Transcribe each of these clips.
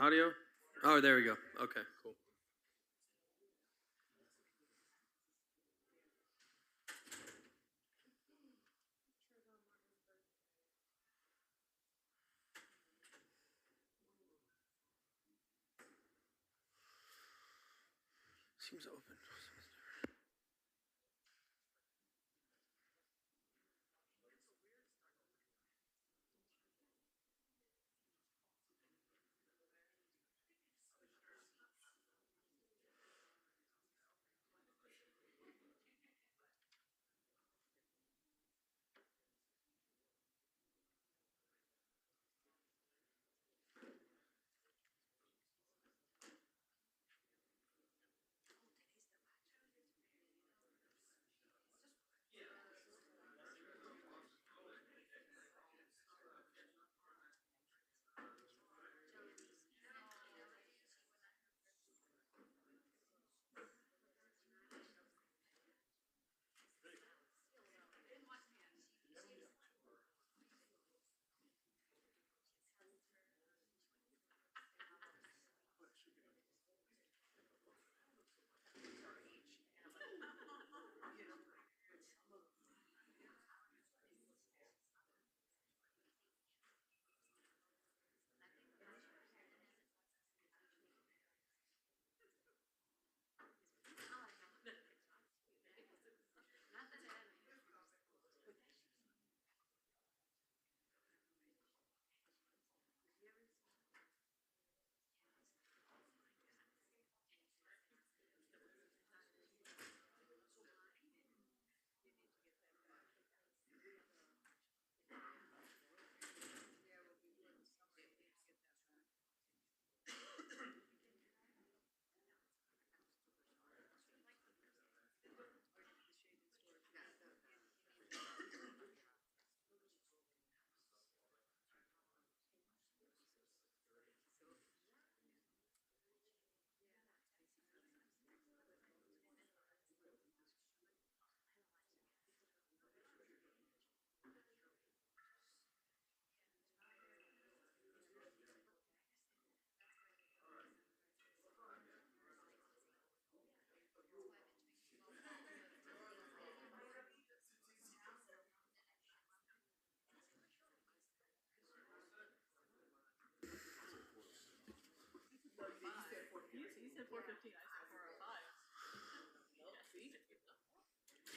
Audio? Oh, there we go. Okay, cool. Seems open.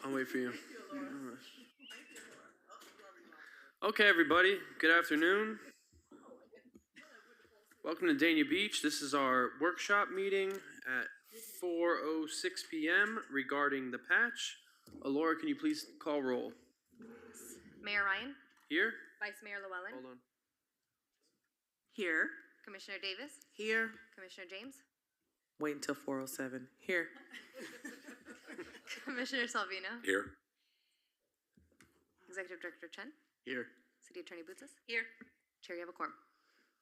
I'll wait for you. Okay, everybody. Good afternoon. Welcome to Dania Beach. This is our workshop meeting at 4:06 p.m. regarding the patch. Alora, can you please call roll? Mayor Ryan? Here? Vice Mayor Llewellyn? Hold on. Here. Commissioner Davis? Here. Commissioner James? Wait until 4:07. Here. Commissioner Salvino? Here. Executive Director Chen? Here. City Attorney Bootsas? Here. Chair, you have a quorum.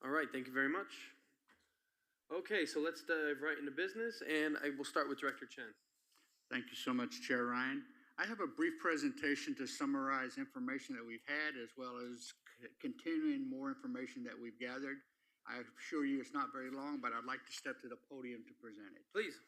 All right, thank you very much. Okay, so let's dive right into business, and I will start with Director Chen. Thank you so much, Chair Ryan. I have a brief presentation to summarize information that we've had as well as continuing more information that we've gathered. I assure you it's not very long, but I'd like to step to the podium to present it. Please.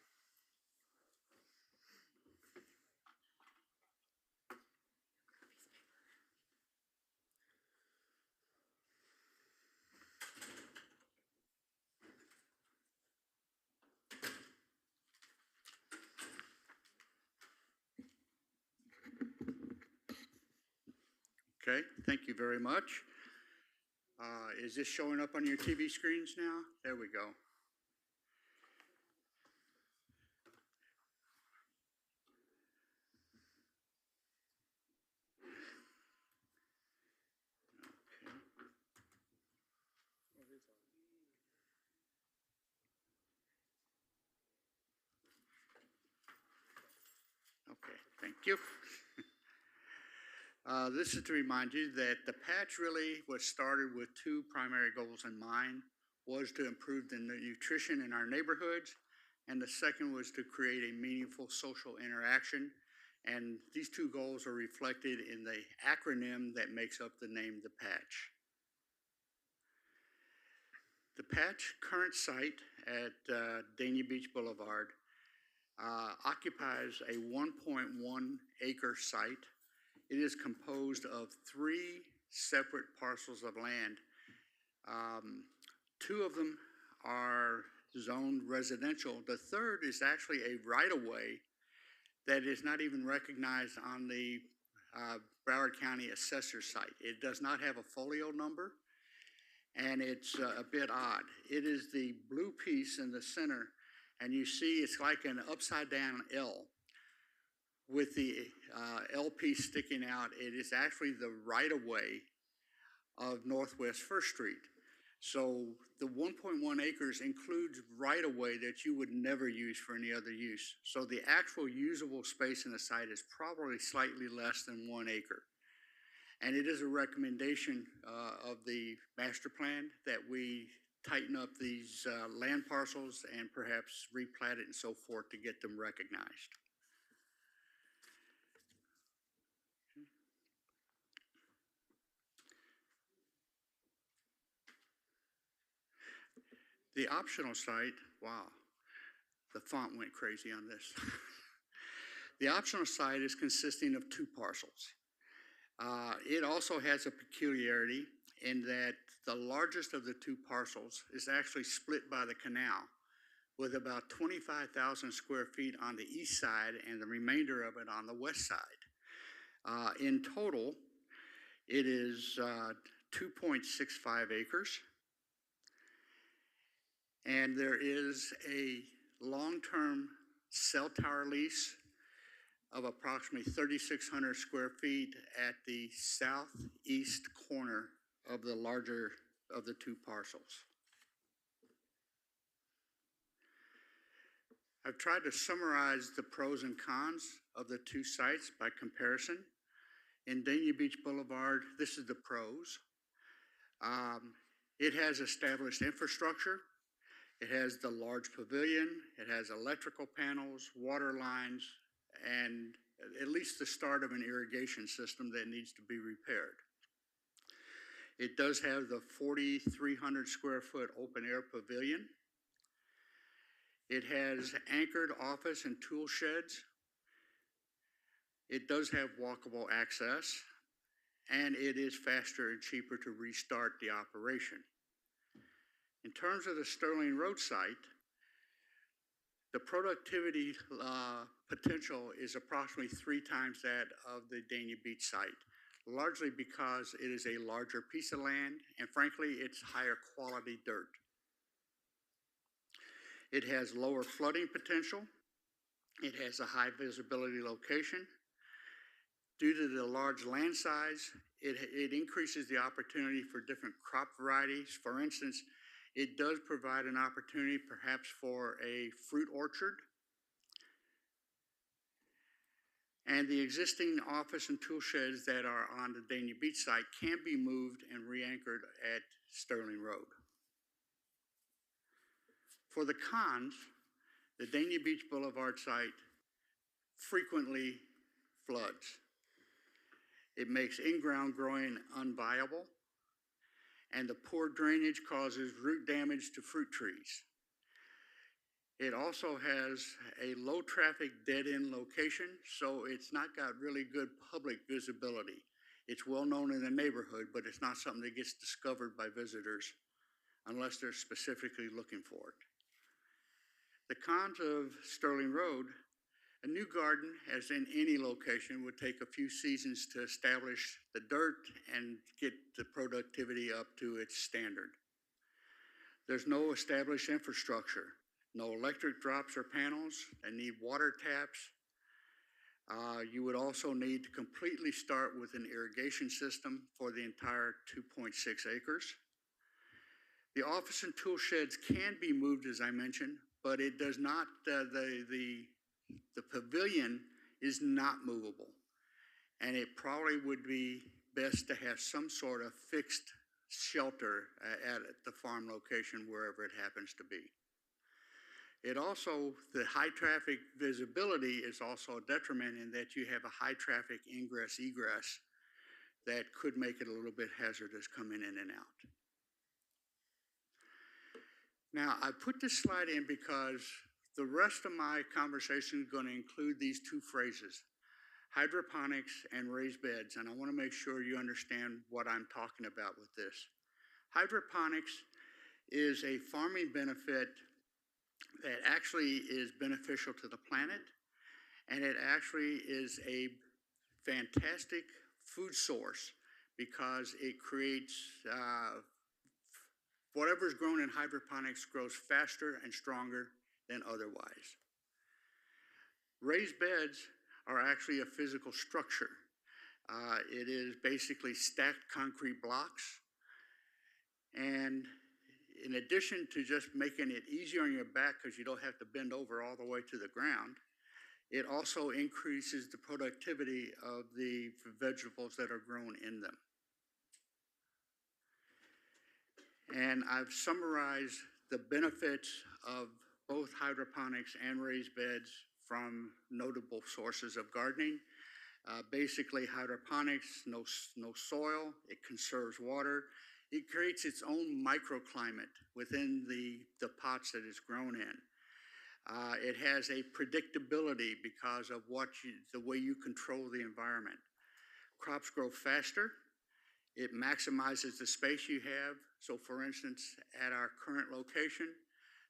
Okay, thank you very much. Is this showing up on your TV screens now? There we go. Okay, thank you. This is to remind you that the patch really was started with two primary goals in mind, was to improve the nutrition in our neighborhoods, and the second was to create a meaningful social interaction. And these two goals are reflected in the acronym that makes up the name, the patch. The patch current site at Dania Beach Boulevard occupies a 1.1 acre site. It is composed of 3 separate parcels of land. 2 of them are zoned residential. The third is actually a right-of-way that is not even recognized on the Broward County Assessor site. It does not have a folio number, and it's a bit odd. It is the blue piece in the center, and you see it's like an upside-down L with the L piece sticking out. It is actually the right-of-way of Northwest First Street. So the 1.1 acres includes right-of-way that you would never use for any other use. So the actual usable space in the site is probably slightly less than 1 acre. And it is a recommendation of the master plan that we tighten up these land parcels and perhaps replat it and so forth to get them recognized. The optional site, wow, the font went crazy on this. The optional site is consisting of 2 parcels. It also has a peculiarity in that the largest of the 2 parcels is actually split by the canal with about 25,000 square feet on the east side and the remainder of it on the west side. In total, it is 2.65 acres. And there is a long-term cell tower lease of approximately 3,600 square feet at the southeast corner of the larger of the 2 parcels. I've tried to summarize the pros and cons of the 2 sites by comparison. In Dania Beach Boulevard, this is the pros. It has established infrastructure. It has the large pavilion, it has electrical panels, water lines, and at least the start of an irrigation system that needs to be repaired. It does have the 4,300 square foot open air pavilion. It has anchored office and tool sheds. It does have walkable access, and it is faster and cheaper to restart the operation. In terms of the Sterling Road site, the productivity potential is approximately 3 times that of the Dania Beach site, largely because it is a larger piece of land and frankly, it's higher quality dirt. It has lower flooding potential. It has a high visibility location. Due to the large land size, it increases the opportunity for different crop varieties. For instance, it does provide an opportunity perhaps for a fruit orchard. And the existing office and tool sheds that are on the Dania Beach site can be moved and re-anchored at Sterling Road. For the cons, the Dania Beach Boulevard site frequently floods. It makes in-ground growing unviable, and the poor drainage causes root damage to fruit trees. It also has a low traffic dead-end location, so it's not got really good public visibility. It's well known in the neighborhood, but it's not something that gets discovered by visitors unless they're specifically looking for it. The cons of Sterling Road: a new garden, as in any location, would take a few seasons to establish the dirt and get the productivity up to its standard. There's no established infrastructure, no electric drops or panels, and need water taps. You would also need to completely start with an irrigation system for the entire 2.6 acres. The office and tool sheds can be moved, as I mentioned, but it does not, the pavilion is not movable, and it probably would be best to have some sort of fixed shelter at the farm location wherever it happens to be. It also, the high traffic visibility is also a detriment in that you have a high traffic ingress egress that could make it a little bit hazardous coming in and out. Now, I put this slide in because the rest of my conversation is going to include these two phrases, hydroponics and raised beds, and I want to make sure you understand what I'm talking about with this. Hydroponics is a farming benefit that actually is beneficial to the planet, and it actually is a fantastic food source because it creates whatever's grown in hydroponics grows faster and stronger than otherwise. Raised beds are actually a physical structure. It is basically stacked concrete blocks. And in addition to just making it easier on your back because you don't have to bend over all the way to the ground, it also increases the productivity of the vegetables that are grown in them. And I've summarized the benefits of both hydroponics and raised beds from notable sources of gardening. Basically, hydroponics, no soil, it conserves water. It creates its own microclimate within the pots that it's grown in. It has a predictability because of the way you control the environment. Crops grow faster. It maximizes the space you have. So for instance, at our current location,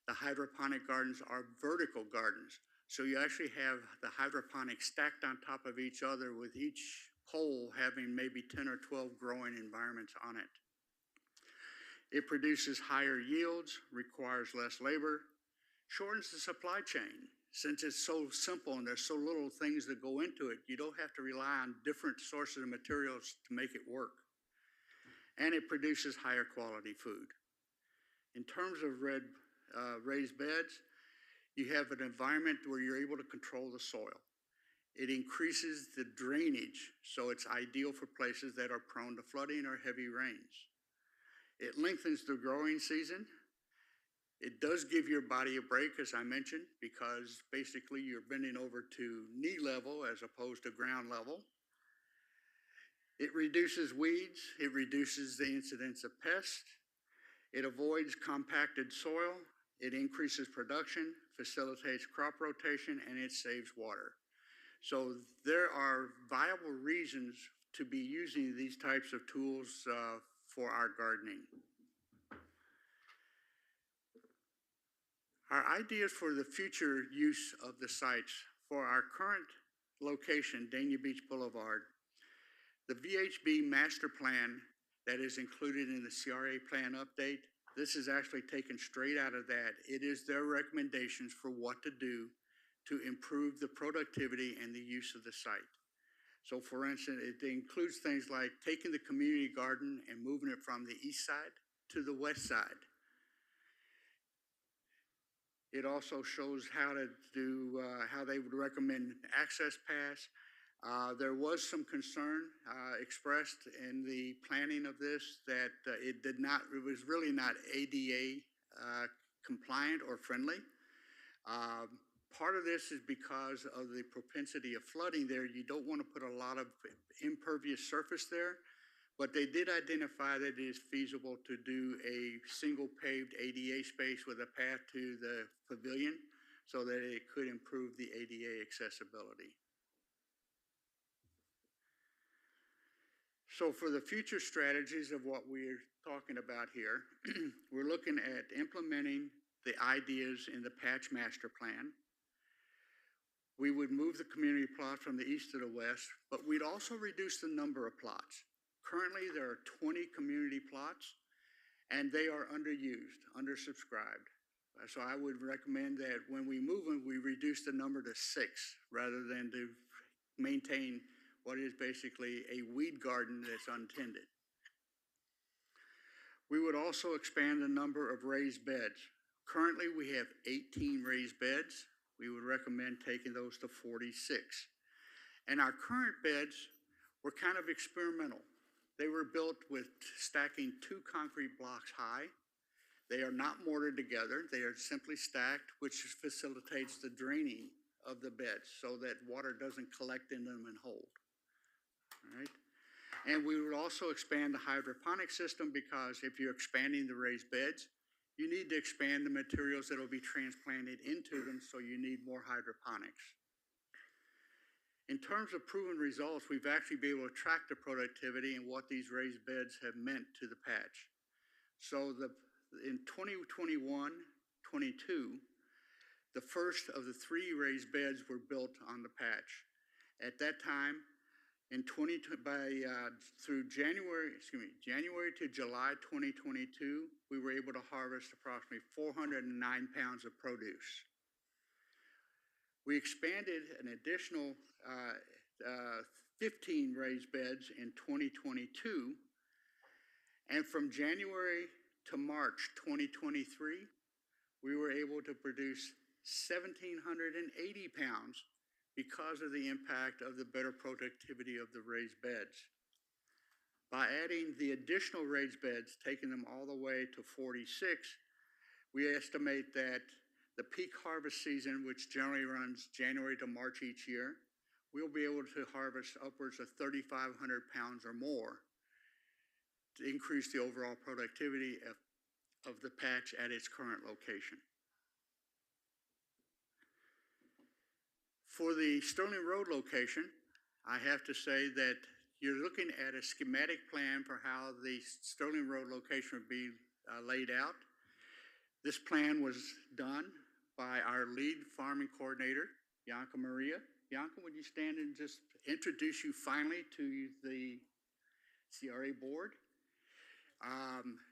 the hydroponic gardens are vertical gardens. So you actually have the hydroponics stacked on top of each other with each pole having maybe 10 or 12 growing environments on it. It produces higher yields, requires less labor, shortens the supply chain. Since it's so simple and there's so little things that go into it, you don't have to rely on different sources of materials to make it work. And it produces higher quality food. In terms of raised beds, you have an environment where you're able to control the soil. It increases the drainage, so it's ideal for places that are prone to flooding or heavy rains. It lengthens the growing season. It does give your body a break, as I mentioned, because basically you're bending over to knee level as opposed to ground level. It reduces weeds. It reduces the incidence of pests. It avoids compacted soil. It increases production, facilitates crop rotation, and it saves water. So there are viable reasons to be using these types of tools for our gardening. Our ideas for the future use of the sites for our current location, Dania Beach Boulevard, the VHB master plan that is included in the CRA plan update, this is actually taken straight out of that. It is their recommendations for what to do to improve the productivity and the use of the site. So for instance, it includes things like taking the community garden and moving it from the east side to the west side. It also shows how to do, how they would recommend access pass. There was some concern expressed in the planning of this that it was really not ADA compliant or friendly. Part of this is because of the propensity of flooding there. You don't want to put a lot of impervious surface there, but they did identify that it is feasible to do a single paved ADA space with a path to the pavilion so that it could improve the ADA accessibility. So for the future strategies of what we're talking about here, we're looking at implementing the ideas in the patch master plan. We would move the community plots from the east to the west, but we'd also reduce the number of plots. Currently, there are 20 community plots, and they are underused, undersubscribed. So I would recommend that when we move them, we reduce the number to 6 rather than to maintain what is basically a weed garden that's untended. We would also expand the number of raised beds. Currently, we have 18 raised beds. We would recommend taking those to 46. And our current beds were kind of experimental. They were built with stacking 2 concrete blocks high. They are not mortared together. They are simply stacked, which facilitates the draining of the beds so that water doesn't collect in them and hold. All right? And we would also expand the hydroponic system because if you're expanding the raised beds, you need to expand the materials that will be transplanted into them, so you need more hydroponics. In terms of proven results, we've actually been able to track the productivity and what these raised beds have meant to the patch. So in 2021-22, the first of the 3 raised beds were built on the patch. At that time, through January to July 2022, we were able to harvest approximately 409 pounds of produce. We expanded an additional 15 raised beds in 2022, and from January to March 2023, we were able to produce 1,780 pounds because of the impact of the better productivity of the raised beds. By adding the additional raised beds, taking them all the way to 46, we estimate that the peak harvest season, which generally runs January to March each year, we'll be able to harvest upwards of 3,500 pounds or more to increase the overall productivity of the patch at its current location. For the Sterling Road location, I have to say that you're looking at a schematic plan for how the Sterling Road location would be laid out. This plan was done by our lead farming coordinator, Bianca Maria. Bianca, would you stand and just introduce you finally to the CRA board?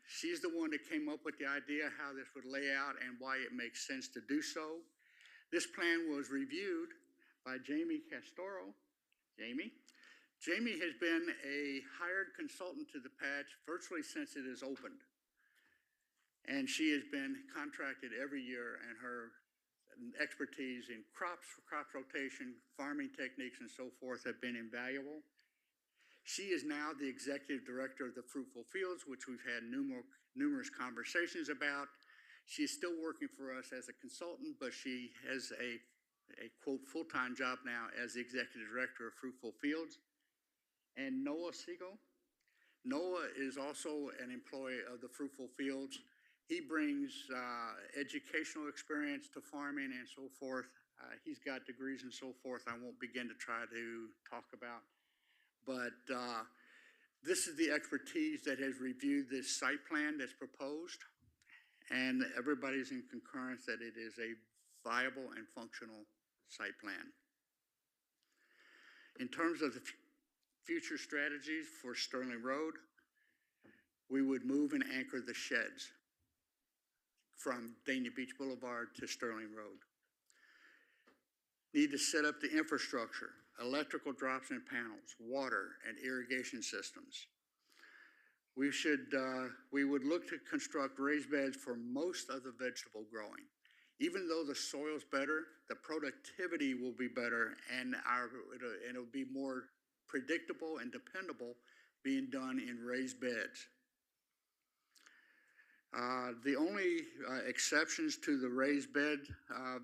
She's the one that came up with the idea how this would lay out and why it makes sense to do so. This plan was reviewed by Jamie Castoro. Jamie has been a hired consultant to the patch virtually since it has opened. And she has been contracted every year, and her expertise in crop rotation, farming techniques, and so forth have been invaluable. She is now the executive director of the Fruitful Fields, which we've had numerous conversations about. She is still working for us as a consultant, but she has a quote full-time job now as the executive director of Fruitful Fields. And Noah Siegel. Noah is also an employee of the Fruitful Fields. He brings educational experience to farming and so forth. He's got degrees and so forth I won't begin to try to talk about. But this is the expertise that has reviewed this site plan that's proposed, and everybody's in concurrence that it is a viable and functional site plan. In terms of the future strategies for Sterling Road, we would move and anchor the sheds from Dania Beach Boulevard to Sterling Road. Need to set up the infrastructure, electrical drops and panels, water, and irrigation systems. We would look to construct raised beds for most of the vegetable growing. Even though the soil's better, the productivity will be better, and it'll be more predictable and dependable being done in raised beds. The only exceptions to the raised bed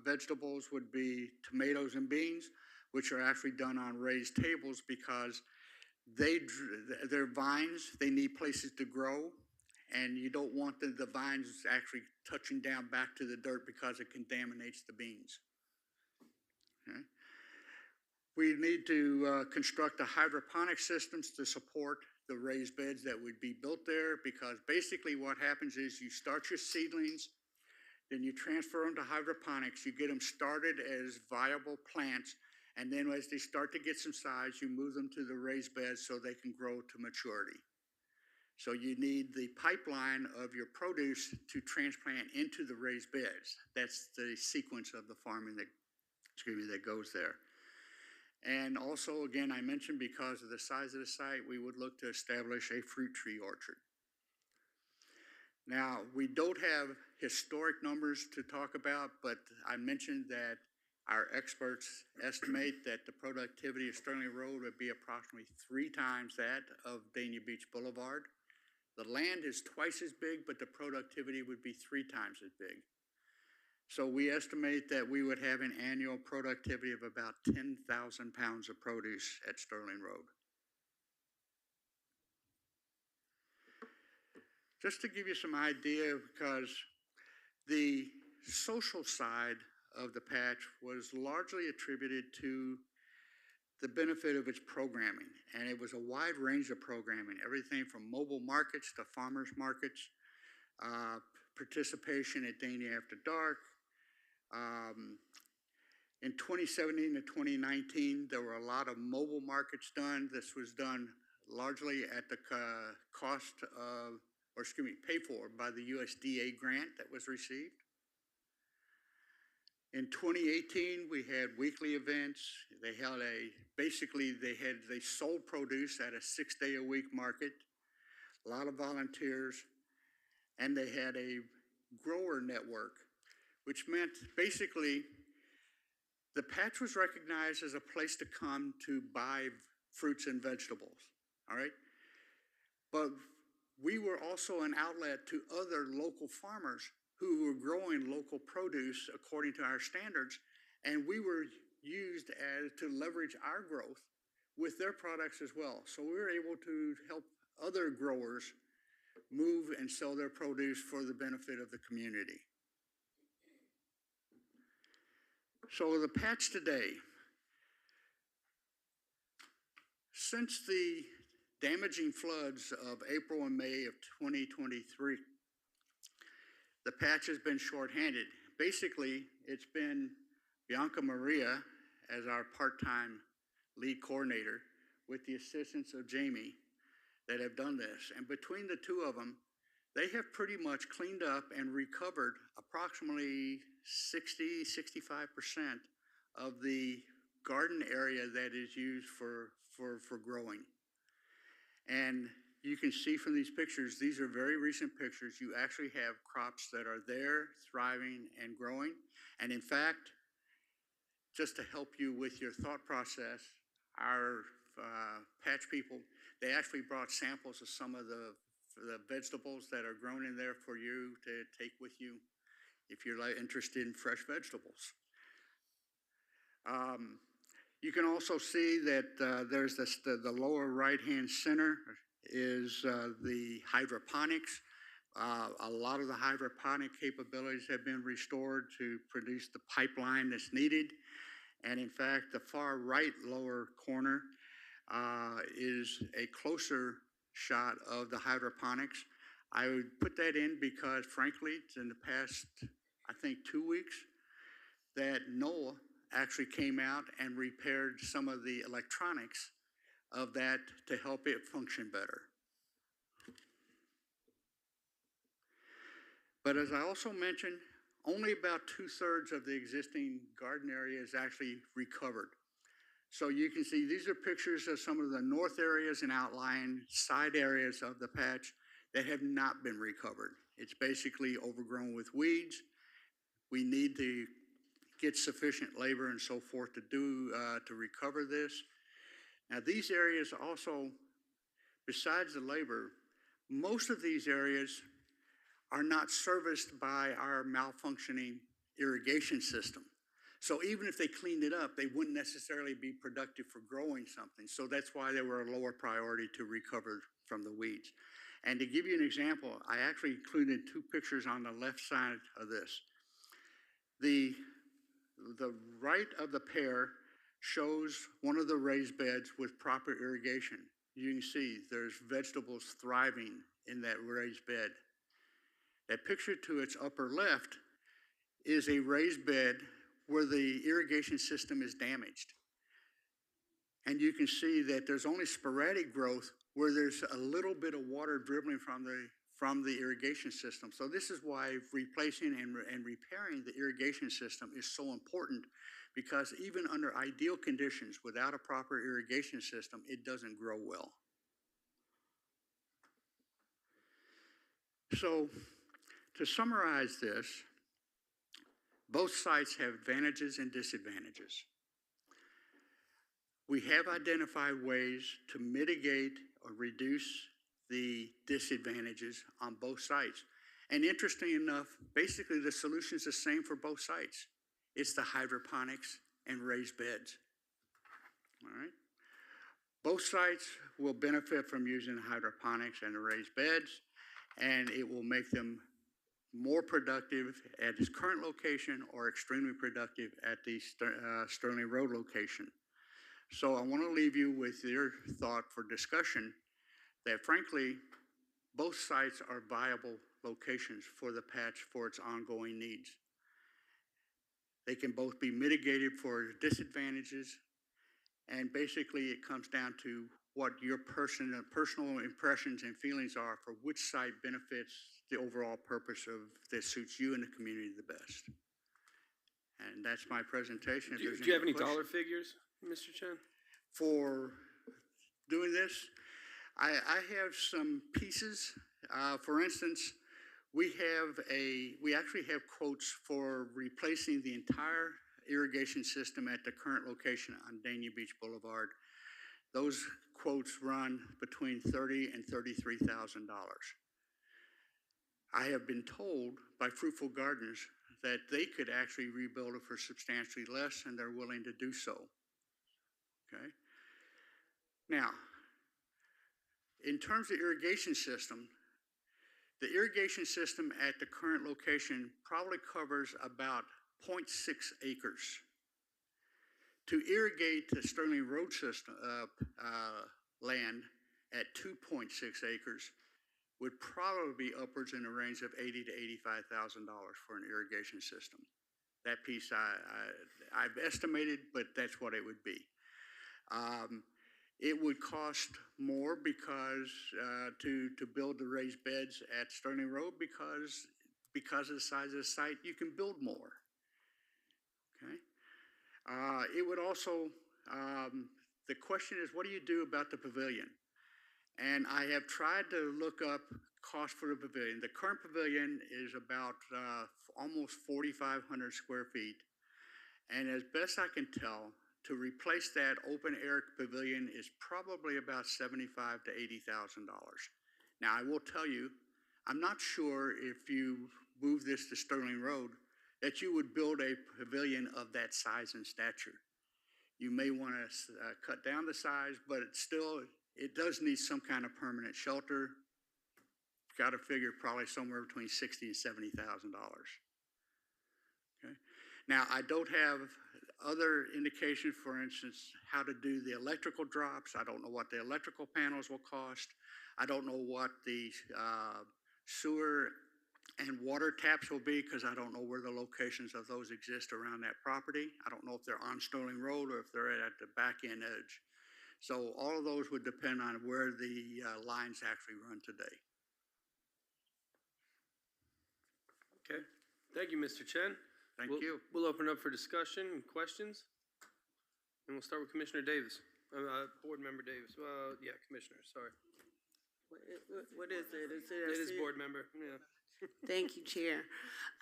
vegetables would be tomatoes and beans, which are actually done on raised tables because they're vines, they need places to grow, and you don't want the vines actually touching down back to the dirt because it contaminates the beans. Okay. We need to construct the hydroponic systems to support the raised beds that would be built there, because basically what happens is you start your seedlings, then you transfer them to hydroponics, you get them started as viable plants, and then as they start to get some size, you move them to the raised beds so they can grow to maturity. So you need the pipeline of your produce to transplant into the raised beds. That's the sequence of the farming that goes there. And also, again, I mentioned because of the size of the site, we would look to establish a fruit tree orchard. Now, we don't have historic numbers to talk about, but I mentioned that our experts estimate that the productivity of Sterling Road would be approximately 3 times that of Dania Beach Boulevard. The land is twice as big, but the productivity would be 3 times as big. So we estimate that we would have an annual productivity of about 10,000 pounds of produce at Sterling Road. Just to give you some idea, because The social side of the patch was largely attributed to the benefit of its programming, and it was a wide range of programming, everything from mobile markets to farmers markets, participation at Danny After Dark. In 2017 to 2019, there were a lot of mobile markets done. This was done largely at the cost of, or excuse me, paid for by the USDA grant that was received. In 2018, we had weekly events. They held they sold produce at a 6-day-a-week market, a lot of volunteers, and they had a grower network, which meant basically the patch was recognized as a place to come to buy fruits and vegetables, all right? But we were also an outlet to other local farmers who were growing local produce according to our standards, and we were used to leverage our growth with their products as well. So we were able to help other growers move and sell their produce for the benefit of the community. So the patch today, since the damaging floods of April and May of 2023, the patch has been shorthanded. Basically, it's been Bianca Maria as our part-time lead coordinator with the assistance of Jamie that have done this. And between the two of them, they have pretty much cleaned up and recovered approximately 60–65% of the garden area that is used for growing. And you can see from these pictures, these are very recent pictures. You actually have crops that are there, thriving and growing. And in fact, just to help you with your thought process, our patch people, they actually brought samples of some of the vegetables that are grown in there for you to take with you if you're interested in fresh vegetables. You can also see that there's the lower right-hand center is the hydroponics. A lot of the hydroponic capabilities have been restored to produce the pipeline that's needed. And in fact, the far right lower corner is a closer shot of the hydroponics. I would put that in because frankly, it's in the past, I think 2 weeks, that NOAA actually came out and repaired some of the electronics of that to help it function better. But as I also mentioned, only about 2/3 of the existing garden area is actually recovered. So you can see these are pictures of some of the north areas and outlying side areas of the patch that have not been recovered. It's basically overgrown with weeds. We need to get sufficient labor and so forth to recover this. Now these areas also, besides the labor, most of these areas are not serviced by our malfunctioning irrigation system. So even if they cleaned it up, they wouldn't necessarily be productive for growing something. So that's why they were a lower priority to recover from the weeds. And to give you an example, I actually included 2 pictures on the left side of this. The right of the pair shows one of the raised beds with proper irrigation. You can see there's vegetables thriving in that raised bed. That picture to its upper left is a raised bed where the irrigation system is damaged. And you can see that there's only sporadic growth where there's a little bit of water dribbling from the irrigation system. So this is why replacing and repairing the irrigation system is so important, because even under ideal conditions, without a proper irrigation system, it doesn't grow well. So to summarize this, both sites have advantages and disadvantages. We have identified ways to mitigate or reduce the disadvantages on both sites. And interesting enough, basically the solution is the same for both sites. It's the hydroponics and raised beds. All right? Both sites will benefit from using the hydroponics and the raised beds, and it will make them more productive at his current location or extremely productive at the Sterling Road location. So I want to leave you with your thought for discussion that frankly, both sites are viable locations for the patch for its ongoing needs. They can both be mitigated for disadvantages, and basically it comes down to what your personal impressions and feelings are for which site benefits the overall purpose of that suits you and the community the best. And that's my presentation. Do you have any dollar figures, Mr. Chen? For doing this, I have some pieces. For instance, we actually have quotes for replacing the entire irrigation system at the current location on Dania Beach Boulevard. Those quotes run between $30,000 and $33,000. I have been told by Fruitful Gardens that they could actually rebuild it for substantially less, and they're willing to do so. Okay. Now, in terms of irrigation system, the irrigation system at the current location probably covers about 0.6 acres. To irrigate the Sterling Road system land at 2.6 acres would probably be upwards in the range of $80,000 to $85,000 for an irrigation system. That piece I've estimated, but that's what it would be. It would cost more because to build the raised beds at Sterling Road because of the size of the site, you can build more. Okay. It would also, the question is, what do you do about the pavilion? And I have tried to look up cost for the pavilion. The current pavilion is about almost 4,500 square feet. And as best I can tell, to replace that open air pavilion is probably about $75,000 to $80,000. Now, I will tell you, I'm not sure if you move this to Sterling Road that you would build a pavilion of that size and stature. You may want to cut down the size, but it does need some kind of permanent shelter. Got to figure probably somewhere between $60,000 and $70,000. Okay. Now, I don't have other indication, for instance, how to do the electrical drops. I don't know what the electrical panels will cost. I don't know what the sewer and water taps will be because I don't know where the locations of those exist around that property. I don't know if they're on Sterling Road or if they're at the back end edge. So all of those would depend on where the lines actually run today. Okay. Thank you, Mr. Chen. Thank you. We'll open up for discussion and questions. And we'll start with Commissioner Davis. Board Member Davis. Yeah, Commissioner, sorry. What is it? It is Board Member, yeah. Thank you, Chair.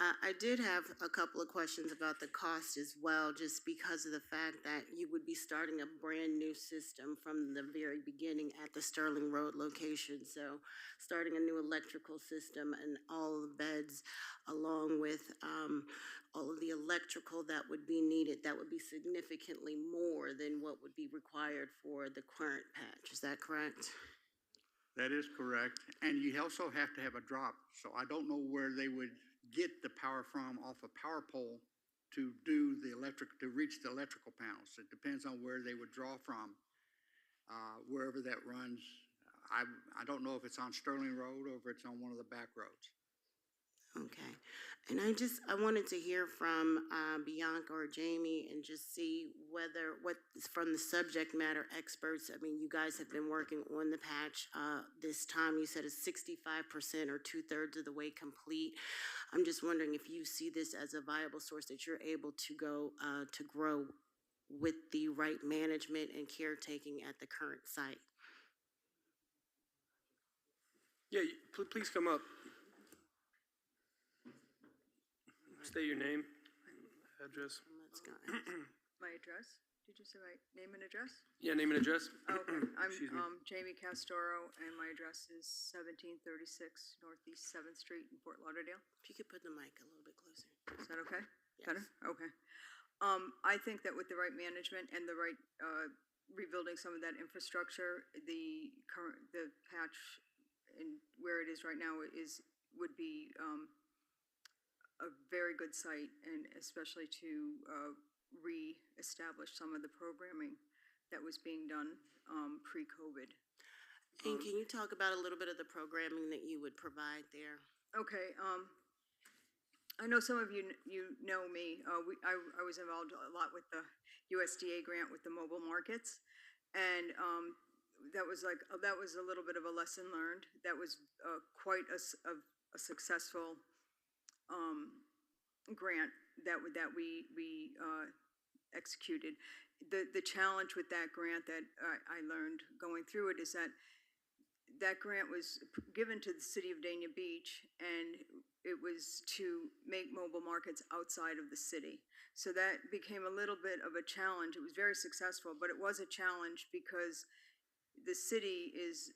I did have a couple of questions about the cost as well, just because of the fact that you would be starting a brand new system from the very beginning at the Sterling Road location. So starting a new electrical system and all of the beds along with all of the electrical that would be needed, that would be significantly more than what would be required for the current patch. Is that correct? That is correct. And you also have to have a drop. So I don't know where they would get the power from off a power pole to do the to reach the electrical panels. It depends on where they would draw from, wherever that runs. I don't know if it's on Sterling Road or if it's on one of the back roads. Okay. And I wanted to hear from Bianca or Jamie and just see what from the subject matter experts. I mean, you guys have been working on the patch. This time you said it's 65% or 2/3 of the way complete. I'm just wondering if you see this as a viable source that you're able to go to grow with the right management and caretaking at the current site. Yeah, please come up. State your name, address. Let's go. My address? Did you say my name and address? Yeah, name and address. Okay, Excuse me. I'm Jamie Castoro, and my address is 1736 Northeast 7th Street in Fort Lauderdale. If you could put the mic a little bit closer. Is that okay? Yes. Better? Okay. I think that with the right management and the right rebuilding some of that infrastructure, the patch and where it is right now would be a very good site, and especially to re-establish some of the programming that was being done pre-COVID. And can you talk about a little bit of the programming that you would provide there? Okay, I know some of you know me. I was involved a lot with the USDA grant with the mobile markets, and that was a little bit of a lesson learned. That was quite a successful grant that we executed. The challenge with that grant that I learned going through it is that grant was given to the city of Dania Beach, and it was to make mobile markets outside of the city. So that became a little bit of a challenge. It was very successful, but it was a challenge because the city is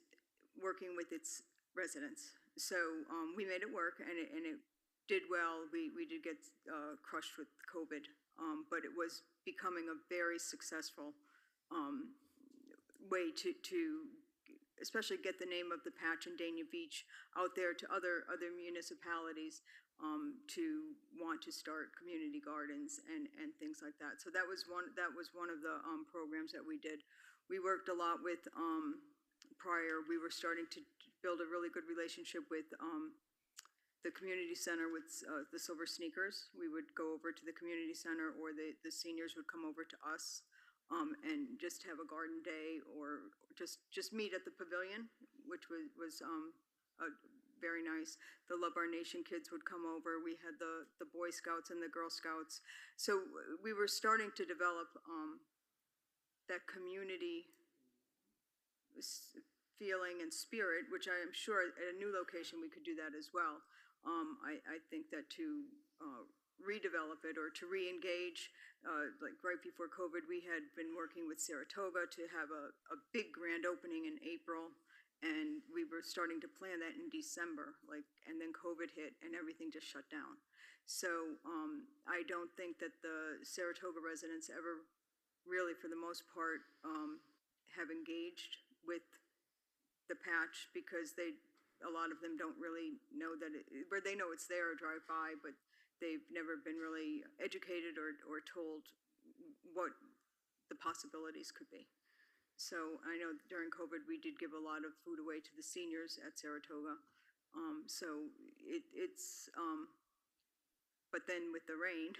working with its residents. So we made it work, and it did well. We did get crushed with COVID, but it was becoming a very successful way to especially get the name of the patch in Dania Beach out there to other municipalities to want to start community gardens and things like that. So that was one of the programs that we did. We worked a lot with prior. We were starting to build a really good relationship with the community center with the Silver Sneakers. We would go over to the community center, or the seniors would come over to us. And just have a garden day, or just meet at the pavilion, which was very nice. The Love Our Nation kids would come over. We had the Boy Scouts and the Girl Scouts. So we were starting to develop that community feeling and spirit, which I am sure at a new location we could do that as well. I think that to redevelop it or to re-engage, like right before COVID, we had been working with Saratoga to have a big grand opening in April, and we were starting to plan that in December, and then COVID hit and everything just shut down. So I don't think that the Saratoga residents ever really, for the most part, have engaged with the patch, because a lot of them don't really know that where they know it's there or drive by, but they've never been really educated or told what the possibilities could be. So I know during COVID, we did give a lot of food away to the seniors at Saratoga. So but then with the rain,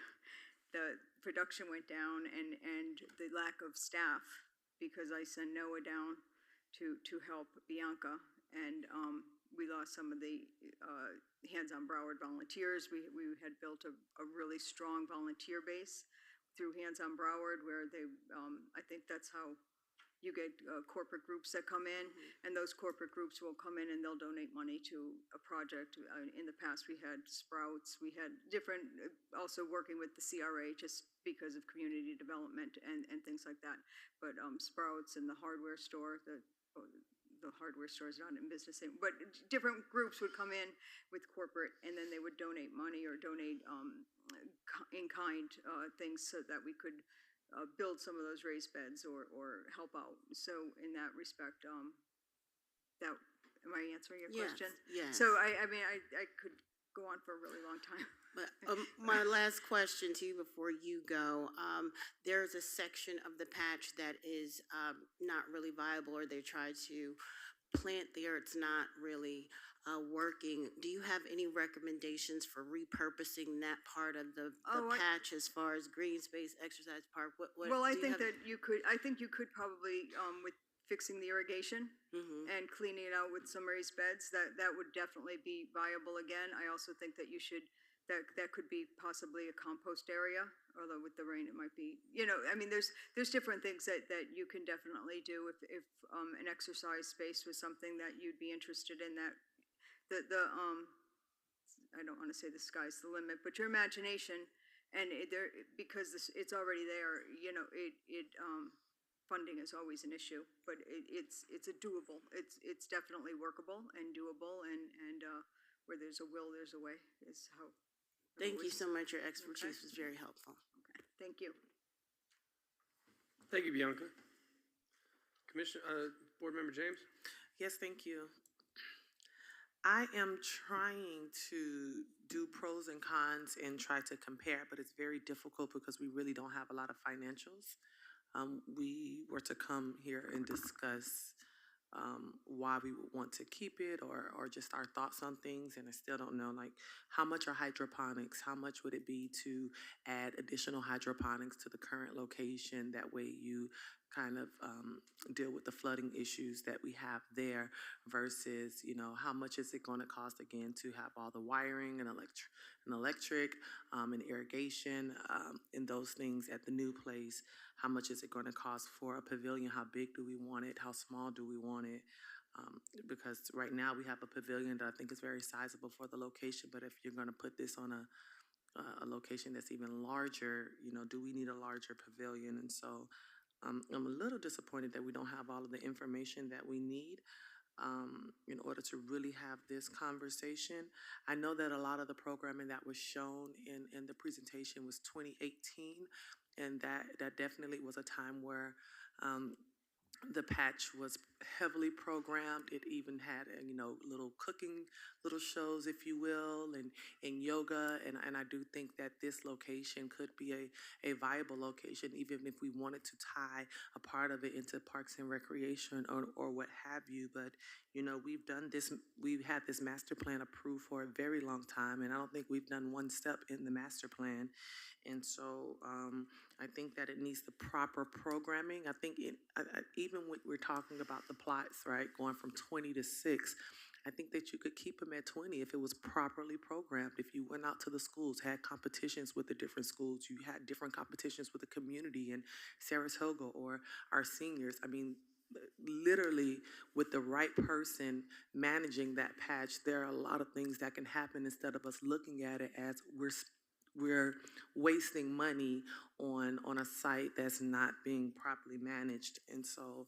the production went down, and the lack of staff, because I sent Noah down to help Bianca, and we lost some of the Hands on Broward volunteers. We had built a really strong volunteer base through Hands on Broward, where I think that's how you get corporate groups that come in, and those corporate groups will come in and they'll donate money to a project. In the past, we had Sprouts, we had different, also working with the CRA just because of community development and things like that. But Sprouts and the hardware store, the hardware store is not in business anymore, but different groups would come in with corporate, and then they would donate money or donate in-kind things so that we could build some of those raised beds or help out. So in that respect, am I answering your question? Yes. So I mean, I could go on for a really long time. But my last question to you before you go, there's a section of the patch that is not really viable, or they try to plant there, it's not really working. Do you have any recommendations for repurposing that part of the patch as far as green space, exercise park? Well, I think that you could. I think you could probably with fixing the irrigation and cleaning it out with some raised beds. That would definitely be viable again. I also think that you should. That could be possibly a compost area, although with the rain it might be. I mean, there's different things that you can definitely do if an exercise space was something that you'd be interested in. That I don't want to say the sky's the limit, but your imagination and because it's already there. Funding is always an issue, but it's a doable. It's definitely workable and doable, and where there's a will, there's a way. Is how. Thank you so much. Your expertise was very helpful. Okay, thank you. Thank you, Bianca. Board Member James? Yes, thank you. I am trying to do pros and cons and try to compare, but it's very difficult because we really don't have a lot of financials. We were to come here and discuss why we would want to keep it or just our thoughts on things. And I still don't know, like, how much are hydroponics? How much would it be to add additional hydroponics to the current location? That way you kind of deal with the flooding issues that we have there versus, how much is it going to cost again to have all the wiring and electric and irrigation and those things at the new place. How much is it going to cost for a pavilion? How big do we want it? How small do we want it? Because right now we have a pavilion that I think is very sizable for the location, but if you're going to put this on a location that's even larger, do we need a larger pavilion? And so I'm a little disappointed that we don't have all of the information that we need in order to really have this conversation. I know that a lot of the programming that was shown in the presentation was 2018, and that definitely was a time where the patch was heavily programmed. It even had, little cooking, little shows, if you will, and yoga. And I do think that this location could be a viable location, even if we wanted to tie a part of it into Parks and Recreation or what have you. But, we've done this, we've had this master plan approved for a very long time, and I don't think we've done one step in the master plan. And so I think that it needs the proper programming. I think even when we're talking about the plots, right, going from 20 to 6, I think that you could keep them at 20 if it was properly programmed. If you went out to the schools, had competitions with the different schools, you had different competitions with the community in Saratoga or our seniors. I mean, literally with the right person managing that patch, there are a lot of things that can happen instead of us looking at it as we're wasting money on a site that's not being properly managed. And so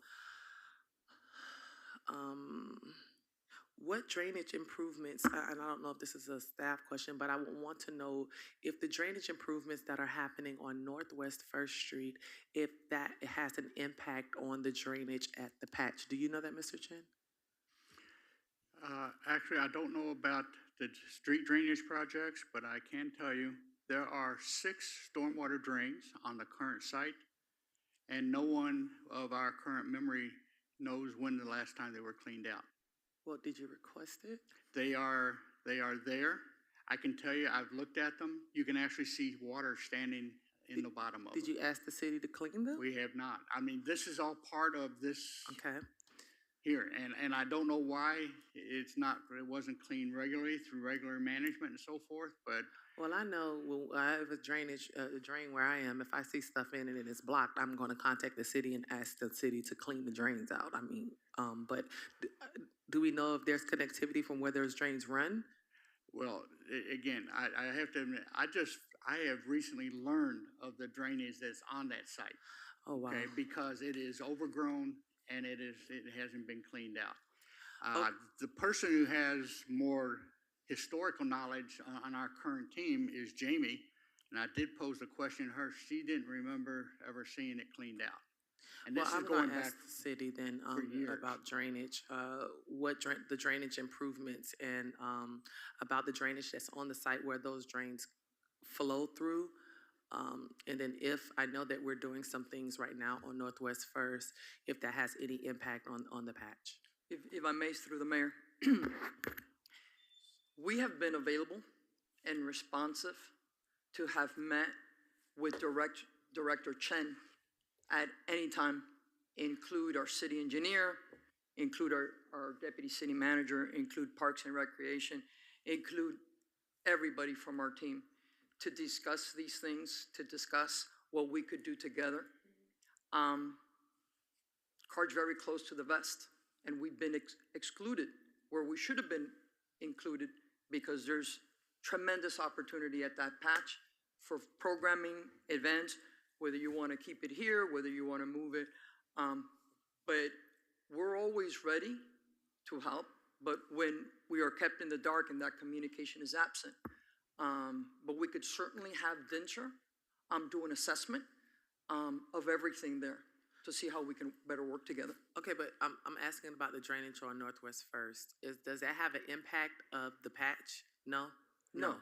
what drainage improvements, and I don't know if this is a staff question, but I would want to know if the drainage improvements that are happening on Northwest 1st Street, if that has an impact on the drainage at the patch. Do you know that, Mr. Chen? Actually, I don't know about the street drainage projects, but I can tell you there are 6 stormwater drains on the current site, and no one of our current memory knows when the last time they were cleaned out. Well, did you request it? They are there. I can tell you, I've looked at them. You can actually see water standing in the bottom of them. Did you ask the city to clean them? We have not. I mean, this is all part of this Okay. here, and I don't know why it wasn't cleaned regularly through regular management and so forth, but. Well, I know when I have a drain where I am, if I see stuff in it and it's blocked, I'm going to contact the city and ask the city to clean the drains out. I mean, but do we know if there's connectivity from where those drains run? Well, again, I have to admit, I have recently learned of the drainage that's on that site. Oh, wow. Okay, because it is overgrown and it hasn't been cleaned out. The person who has more historical knowledge on our current team is Jamie, and I did pose a question to her. She didn't remember ever seeing it cleaned out. And this I'm is going going to back ask the city then years. about drainage, the drainage improvements and about the drainage that's on the site where those drains flow through. And then if I know that we're doing some things right now on Northwest 1st, if that has any impact on the patch. If I may, through the mayor, we have been available and responsive to have met with Director Chen at any time, include our city engineer, include our deputy city manager, include Parks and Recreation, include everybody from our team to discuss these things, to discuss what we could do together. Cards very close to the vest, and we've been excluded where we should have been included because there's tremendous opportunity at that patch for programming events, whether you want to keep it here, whether you want to move it. But we're always ready to help, but when we are kept in the dark and that communication is absent. But we could certainly have Dinser do an assessment of everything there. to see how we can better work together. Okay, but I'm asking about the drainage on Northwest First. Does that have an impact of the patch? No? No.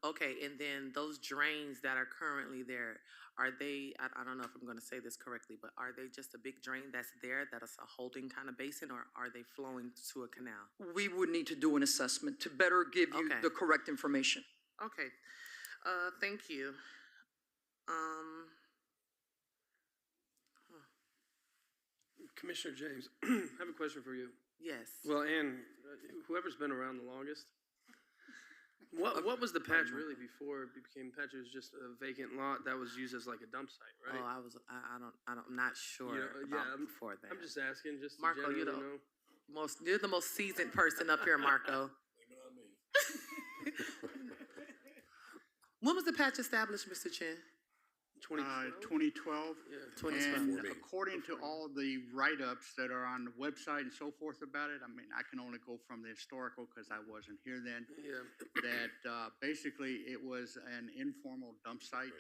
Okay, and then those drains that are currently there, are they, I don't know if I'm gonna say this correctly, but are they just a big drain that's there, that is a holding kind of basin, or are they flowing to a canal? We would need to do an assessment to better give you Okay. the correct information. Okay, thank you. Commissioner James, I have a question for you. Yes. Well, and whoever's been around the longest, what was the patch really before it became patch? It was just a vacant lot that was used as like a dump site, right? Oh, I'm not sure about before that. I'm just asking, just to Marco, generally know. You're the most seasoned person up here, Marco. When was the patch established, Mr. Chen? 2012? 2012. Yeah. 2012. And according to all the write-ups that are on the website and so forth about it, I mean, I can only go from the historical because I wasn't here then, Yeah. that basically it was an informal dump site.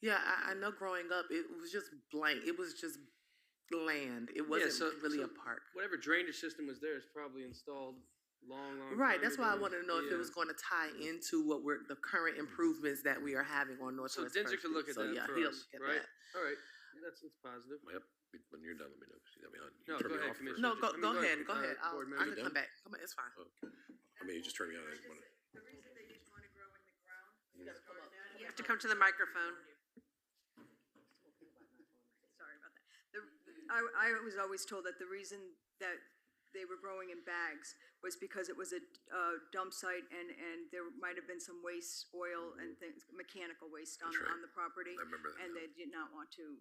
Yeah, I know growing up, it was just blank. It was just land. It wasn't really a park. Whatever drainage system was there is probably installed long Right, time that's why I ago. wanted to know if it Yeah. was going to tie into what the current improvements that we are having on So Northwest Dinser First could look at Street. So, that yeah, for he'll us, look at right? that. All right, that's positive. Yep. When you're done, let me know. 'Cause you got me on. You No, turned go me ahead, off Commissioner. No, I mean, go go ahead, ahead, go ahead. Board I Member. can come back. Come on, it's fine. Okay. I mean, you just turned me on. I didn't want to. The reason they didn't want to grow in the ground. You have to come to the microphone. Sorry about that. I was always told that the reason that they were growing in bags was because it was a dump site and there might have been some waste, oil and things, mechanical waste on, That's right. on the property. I remember that And now. they did not want to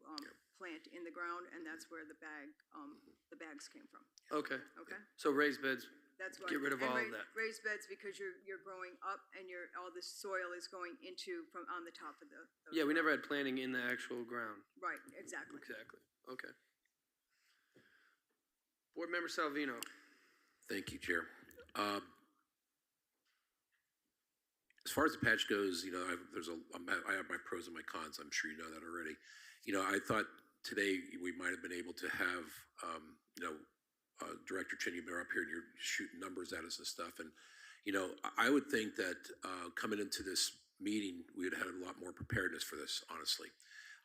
plant in the ground, and that's where the bags came from, Okay, okay? so raised beds, That's why. Get rid of and all of that. Raised beds because you're growing up and all this soil is going from on the top of the. yeah, we never had planting in the actual ground. Right, exactly. Exactly, okay. Board Member Salvino. Thank you, Chair. As far as the patch goes, you know, I have my pros and my cons. I'm sure you know that already. You know, I thought today we might have been able to have, Director Chen, you've been up here and you're shooting numbers at us and stuff. And, you know, I would think that coming into this meeting, we would have had a lot more preparedness for this, honestly.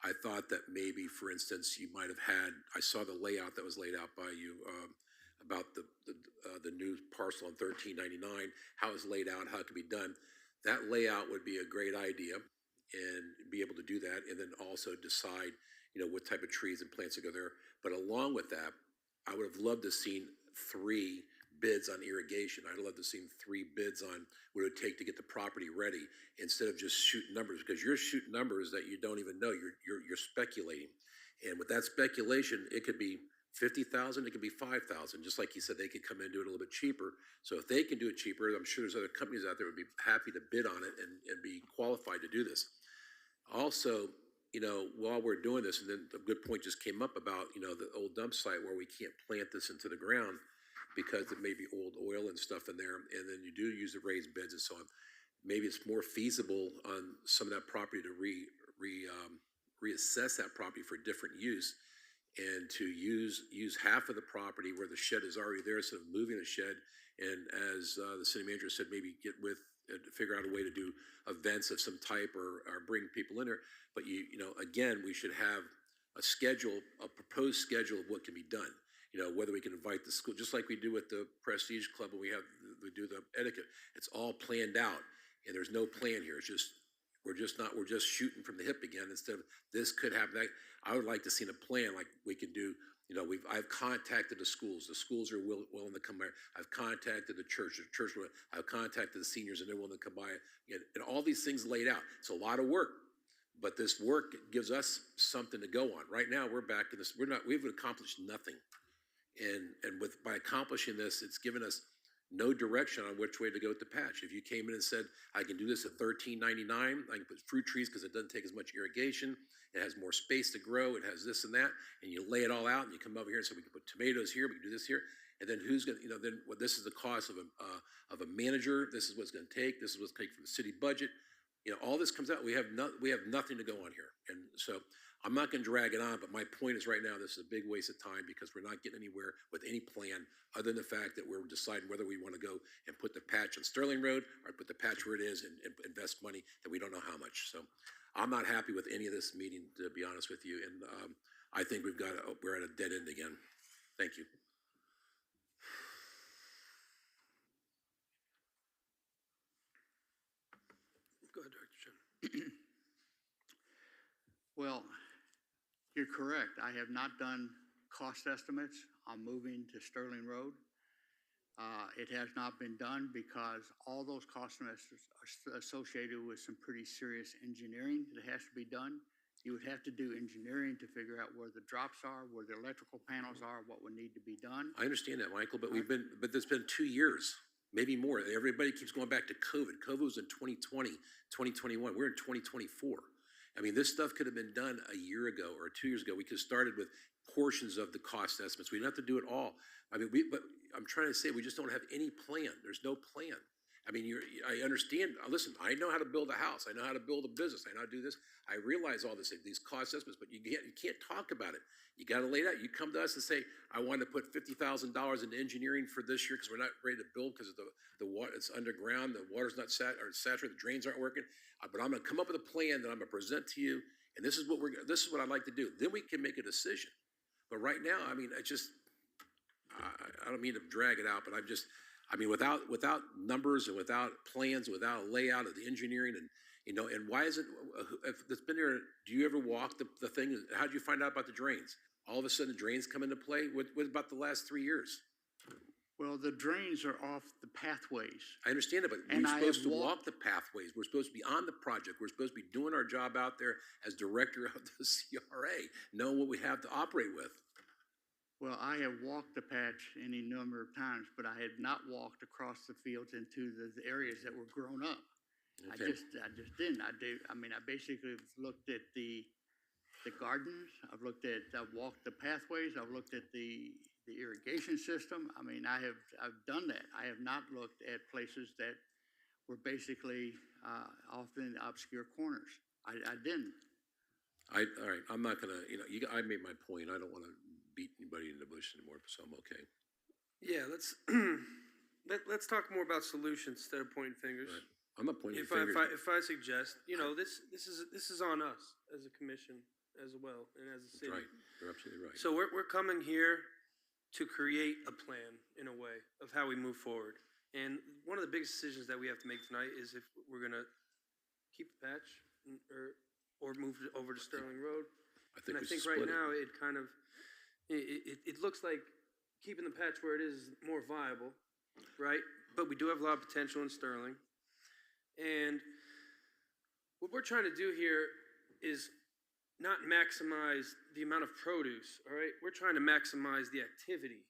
I thought that maybe, for instance, you might have had, I saw the layout that was laid out by you about the new parcel on 1399, how it's laid out, how it could be done. That layout would be a great idea and be able to do that, and then also decide, you know, what type of trees and plants to go there. But along with that, I would have loved to have seen 3 bids on irrigation. I'd love to have seen 3 bids on what it would take to get the property ready instead of just shooting numbers, because you're shooting numbers that you don't even know. You're speculating, and with that speculation, it could be 50,000, it could be 5,000. Just like you said, they could come in and do it a little bit cheaper. So if they can do it cheaper, I'm sure there's other companies out there would be happy to bid on it and be qualified to do this. Also, you know, while we're doing this, and then a good point just came up about, you know, the old dump site where we can't plant this into the ground because it may be old oil and stuff in there, and then you do use the raised beds and so on. Maybe it's more feasible on some of that property to reassess that property for different use, and to use half of the property where the shed is already there instead of moving the shed. And as the city manager said, maybe get with figure out a way to do events of some type or bring people in there. But you know, again, we should have a schedule, a proposed schedule of what can be done. You know, whether we can invite the school, just like we do with the Prestige Club when we do the etiquette. It's all planned out, and there's no plan here. It's just we're just shooting from the hip again. Instead of this could happen. I would like to see a plan like we can do. You know, I've contacted the schools. The schools are willing to come here. I've contacted the church. The church. I've contacted the seniors, and they're willing to come by. And all these things laid out. It's a lot of work, but this work gives us something to go on. Right now, we're back in this. We've accomplished nothing, and by accomplishing this, it's given us no direction on which way to go with the patch. If you came in and said, I can do this at $13.99, I can put fruit trees because it doesn't take as much irrigation, it has more space to grow, it has this and that, and you lay it all out and you come over here and say, we can put tomatoes here, we can do this here, and then who's going to, then this is the cost of a manager, this is what's going to take, this is what's going to take from the city budget. All this comes out, we have nothing to go on here. And so I'm not gonna drag it on, but my point is right now, this is a big waste of time because we're not getting anywhere with any plan other than the fact that we're deciding whether we want to go and put the patch on Sterling Road or put the patch where it is and invest money that we don't know how much. So I'm not happy with any of this meeting, to be honest with you. And I think we're at a dead end again. Thank you. Go ahead, Dr. Chen. Well, you're correct. I have not done cost estimates on moving to Sterling Road. It has not been done because all those cost estimates are associated with some pretty serious engineering that has to be done. You would have to do engineering to figure out where the drops are, where the electrical panels are, what would need to be done. I understand that, Michael, but there's been 2 years, maybe more. Everybody keeps going back to COVID. COVID was in 2020, 2021. We're in 2024. I mean, this stuff could have been done a year ago or 2 years ago. We could have started with portions of the cost estimates. We didn't have to do it all. I mean, but I'm trying to say we just don't have any plan. There's no plan. I mean, I understand. Listen, I know how to build a house. I know how to build a business. I know how to do this. I realize all this, these cost estimates, but you can't talk about it. You got to lay it out. You come to us and say, I want to put $50,000 into engineering for this year because we're not ready to build because of the water. It's underground. The water's not saturated. The drains aren't working. But I'm going to come up with a plan that I'm going to present to you, and this is what I'd like to do. Then we can make a decision. But right now, I mean, I don't mean to drag it out, but without numbers and without plans, without a layout of the engineering, and why isn't, if it's been there, do you ever walk the thing? How did you find out about the drains? All of a sudden, drains come into play? What about the last 3 years? Well, the drains are off the pathways. I understand it, but we're supposed to walk the pathways. We're supposed to be on the project. We're supposed to be doing our job out there as director of the CRA, knowing what we have to operate with. Well, I have walked the patch any number of times, but I had not walked across the fields into the areas that were grown up. Okay. I just didn't. I basically looked at the gardens. I've walked the pathways. I've looked at the irrigation system. I mean, I've done that. I have not looked at places that were basically often obscure corners. I didn't. All right. I'm not gonna. I made my point. I don't want to beat anybody in the bush anymore, so I'm okay. Yeah, let's talk more about solutions instead of pointing fingers. Right. I'm not pointing If fingers. I suggest, this is on us as a commission as well and as a That's city. right. You're absolutely right. So we're coming here to create a plan in a way of how we move forward. And one of the biggest decisions that we have to make tonight is if we're gonna keep the patch or move it over to Sterling Road. I think right now it kind of it looks like keeping the patch where it is more viable, right? But we do have a lot of potential in Sterling. And what we're trying to do here is not maximize the amount of produce, all right? We're trying to maximize the activity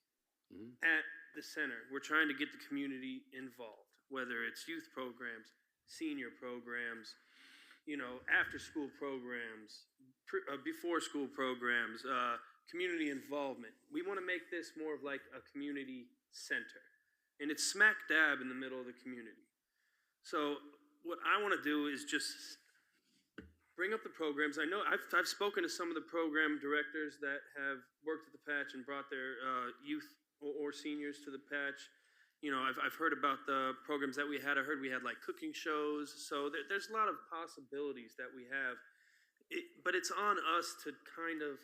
at the center. We're trying to get the community involved, whether it's youth programs, senior programs, after-school programs, before-school programs, community involvement. We want to make this more of like a community center. And it's smack dab in the middle of the community. So what I want to do is just bring up the programs. I know I've spoken to some of the program directors that have worked at the patch and brought their youth or seniors to the patch. I've heard about the programs that we had. I heard we had like cooking shows. So there's a lot of possibilities that we have. But it's on us to kind of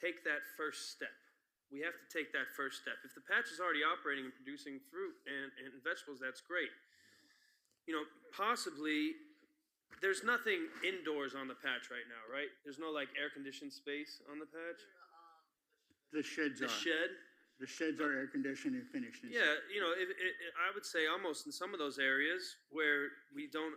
take that first step. We have to take that first step. If the patch is already operating and producing fruit and vegetables, that's great. Possibly there's nothing indoors on the patch right now, right? There's no like air-conditioned space on the patch? The sheds are. The sheds are air-conditioned and finished. Yeah, I would say almost in some of those areas where we don't,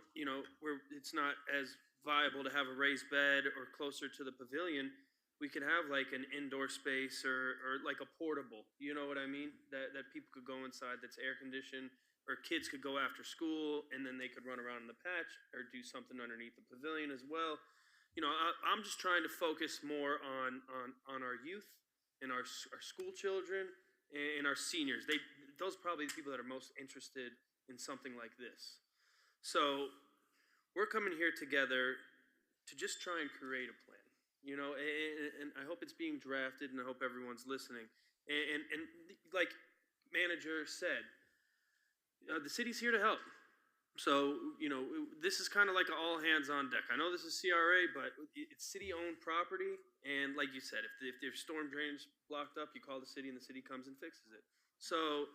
where it's not as viable to have a raised bed or closer to the pavilion, we could have like an indoor space or like a portable, you know what I mean? That people could go inside that's air-conditioned, or kids could go after school and then they could run around in the patch or do something underneath the pavilion as well. I'm just trying to focus more on our youth and our school children and our seniors. Those are probably the people that are most interested in something like this. So we're coming here together to just try and create a plan. you know, and I hope it's being drafted, and I hope everyone's listening. And like manager said, the city's here to help. So, you know, this is kind of like an all hands on deck. I know this is CRA, but it's city owned property. And like you said, if there's storm drainage blocked up, you call the city and the city comes and fixes it. So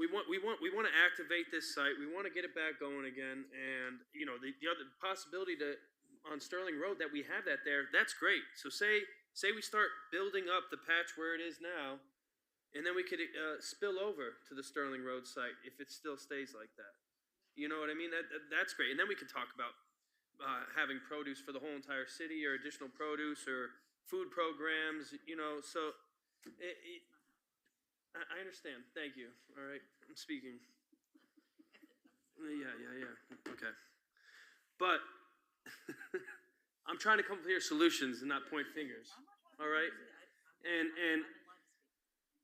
we want to activate this site. We want to get it back going again. And, you know, the other possibility on Sterling Road that we have that there, that's great. So say we start building up the patch where it is now, and then we could spill over to the Sterling Road site if it still stays like that. You know what I mean? That's great. And then we could talk about having produce for the whole entire city, or additional produce, or food programs, you know. So I understand. Thank you. All right. I'm speaking. Yeah. Okay. But I'm trying to come up with solutions and not point fingers. All right?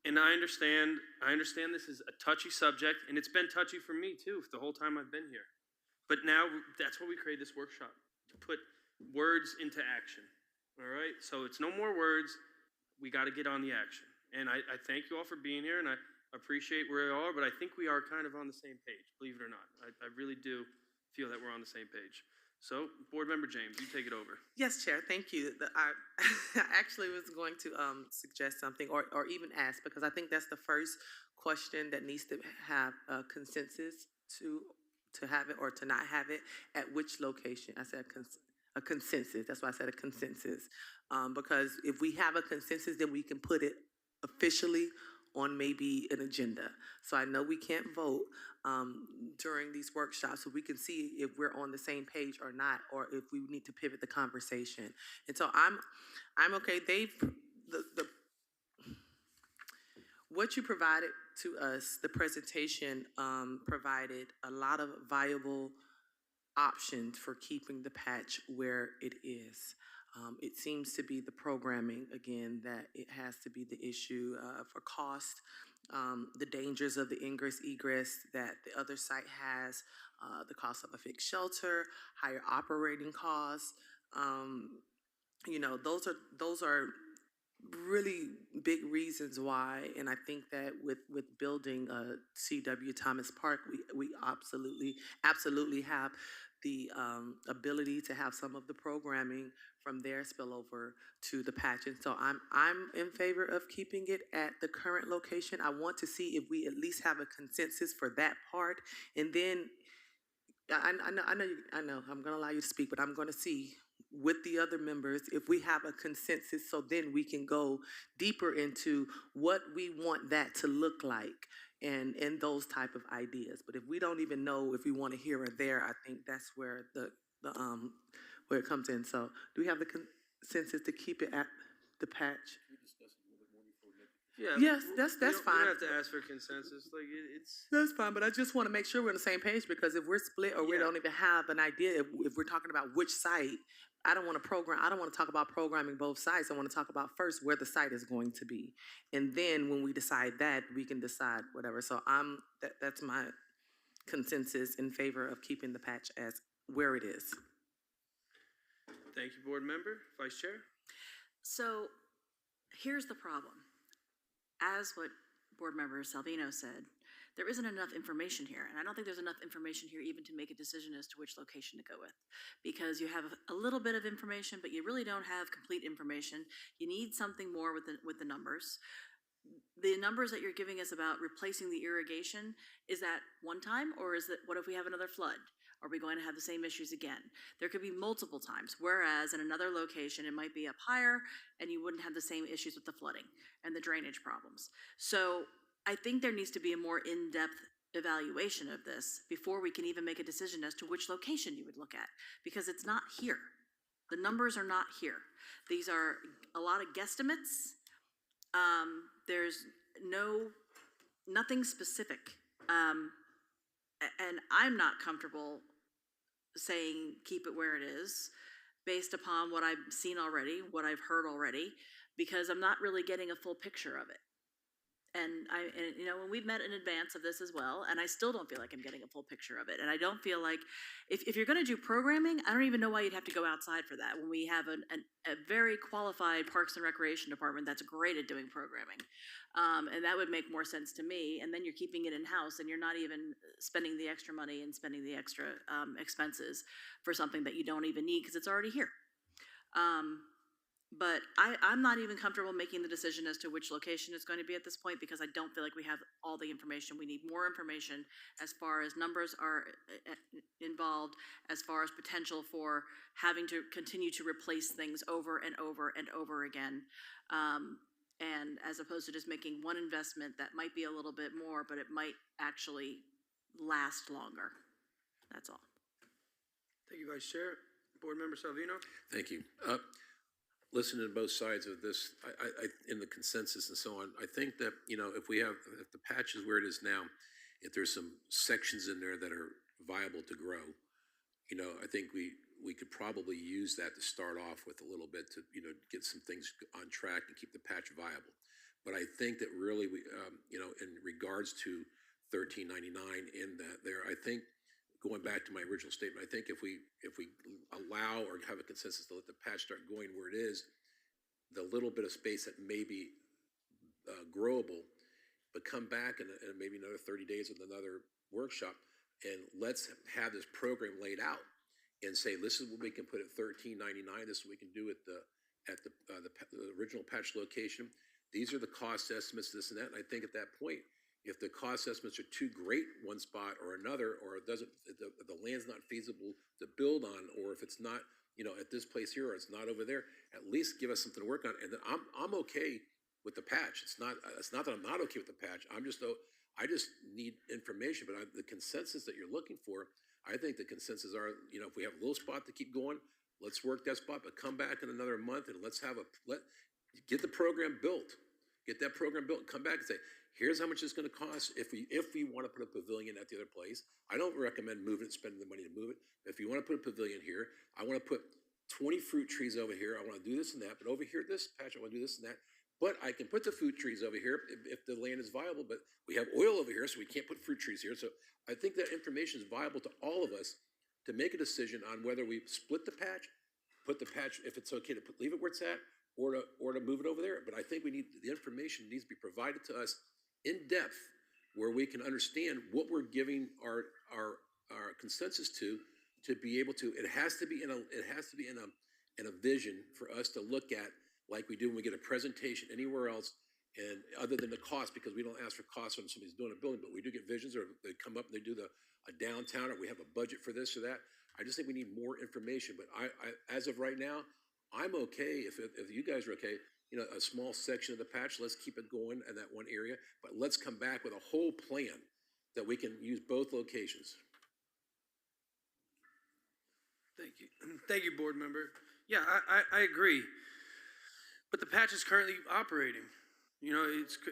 And I understand this is a touchy subject, and it's been touchy for me too the whole time I've been here. But now that's why we created this workshop, to put words into action. All right? So it's no more words. We got to get on the action. And I thank you all for being here, and I appreciate where you are, but I think we are kind of on the same page, believe it or not. I really do feel that we're on the same page. So, Board Member James, you take it over. Yes, Chair, thank you. I actually was going to suggest something, or even ask, because I think that's the first question that needs to have a consensus to have it or to not have it. At which location? I said a consensus. That's why I said a consensus. Because if we have a consensus, then we can put it officially on maybe an agenda. So I know we can't vote during these workshops, so we can see if we're on the same page or not, or if we need to pivot the conversation. And so I'm okay. What you provided to us, the presentation provided a lot of viable options for keeping the patch where it is. It seems to be the programming, again, that it has to be the issue for cost, the dangers of the ingress egress that the other site has, the cost of a fixed shelter, higher operating costs. You know, those are really big reasons why, and I think that with building CW Thomas Park, we absolutely have the ability to have some of the programming from there spill over to the patch. And so I'm in favor of keeping it at the current location. I want to see if we at least have a consensus for that part. And then I know I'm going to allow you to speak, but I'm going to see with the other members if we have a consensus, so then we can go deeper into what we want that to look like and those type of ideas. But if we don't even know if we want to here or there, I think that's where where it comes in. So do we have the consensus to keep it at the patch? Yeah. Yes, that's we fine. don't have to ask for consensus. Like it's. That's fine, but I just want to make sure we're on the same page, because if we're split or we don't even have an idea, if we're talking about which site, I don't want to talk about programming both sides. I want to talk about first where the site is going to be. And then when we decide that, we can decide whatever. So that's my consensus in favor of keeping the patch as where it is. Thank you, Board Member. Vice Chair? So here's the problem. As what Board Member Salvino said, there isn't enough information here. And I don't think there's enough information here even to make a decision as to which location to go with. Because you have a little bit of information, but you really don't have complete information. You need something more with the numbers. The numbers that you're giving us about replacing the irrigation, is that one time, or is it, what if we have another flood? Are we going to have the same issues again? There could be multiple times, whereas in another location, it might be up higher and you wouldn't have the same issues with the flooding and the drainage problems. So I think there needs to be a more in-depth evaluation of this before we can even make a decision as to which location you would look at, because it's not here. The numbers are not here. These are a lot of guesstimates. There's nothing specific. And I'm not comfortable saying keep it where it is based upon what I've seen already, what I've heard already, because I'm not really getting a full picture of it. And you know, when we've met in advance of this as well, and I still don't feel like I'm getting a full picture of it. And I don't feel like, if you're going to do programming, I don't even know why you'd have to go outside for that when we have a very qualified Parks and Recreation department that's great at doing programming. And that would make more sense to me. And then you're keeping it in-house and you're not even spending the extra money and spending the extra expenses for something that you don't even need because it's already here. But I'm not even comfortable making the decision as to which location it's going to be at this point because I don't feel like we have all the information. We need more information as far as numbers are involved, as far as potential for having to continue to replace things over and over and over again. And as opposed to just making one investment that might be a little bit more, but it might actually last longer. That's all. Thank you, Vice Chair. Board Member Salvino? Thank you. Listening to both sides of this, I in the consensus and so on, I think that, you know, if the patch is where it is now, if there's some sections in there that are viable to grow, you know, I think we could probably use that to start off with a little bit to, you know, get some things on track and keep the patch viable. But I think that really we, you know, in regards to 1399 in that there, I think, going back to my original statement, I think if we allow or have a consensus to let the patch start going where it is, the little bit of space that may be growable, but come back in maybe another 30 days with another workshop, and let's have this program laid out and say, this is what we can put at 1399. This is what we can do at the original patch location. These are the cost estimates, this and that. And I think at that point, if the cost estimates are too great one spot or another, or it doesn't, the land's not feasible to build on, or if it's not, you know, at this place here or it's not over there, at least give us something to work on. And then I'm okay with the patch. It's not that I'm not okay with the patch. I just need information. But the consensus that you're looking for, I think the consensus are, you know, if we have a little spot to keep going, let's work that spot. But come back in another month and let's get the program built. Get that program built and come back and say, here's how much it's going to cost if we want to put a pavilion at the other place. I don't recommend moving it, spending the money to move it. If you want to put a pavilion here, I want to put 20 fruit trees over here. I want to do this and that. But over here, this patch, I want to do this and that. But I can put the fruit trees over here if the land is viable. But we have oil over here, so we can't put fruit trees here. So I think that information is viable to all of us to make a decision on whether we split the patch, put the patch, if it's okay to leave it where it's at, or to move it over there. But I think the information needs to be provided to us in depth, where we can understand what we're giving our consensus to be able to. It has to be in a vision for us to look at, like we do when we get a presentation anywhere else, and other than the cost, because we don't ask for costs when somebody's doing a building, but we do get visions, or they come up and they do a downtown, or we have a budget for this or that. I just think we need more information. But I as of right now, I'm okay if you guys are okay. You know, a small section of the patch, let's keep it going in that one area, but let's come back with a whole plan that we can use both locations. Thank you. Thank you, Board Member. Yeah, I agree. But the patch is currently operating. You know,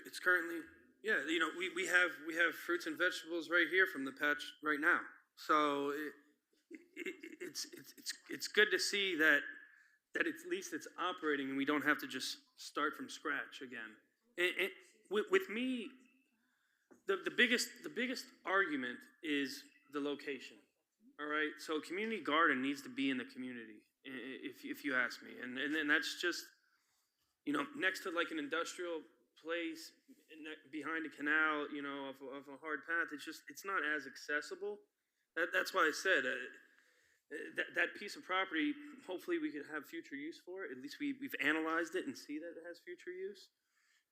it's currently, yeah, you know, we have fruits and vegetables right here from the patch right now. So it's good to see that at least it's operating and we don't have to just start from scratch again. And with me, the biggest argument is the location. All right, so community garden needs to be in the community, if you ask me, and that's just, you know, next to like an industrial place behind a canal, you know, off a hard path. It's not as accessible. That's why I said. That piece of property, hopefully we could have future use for it. At least we've analyzed it and see that it has future use.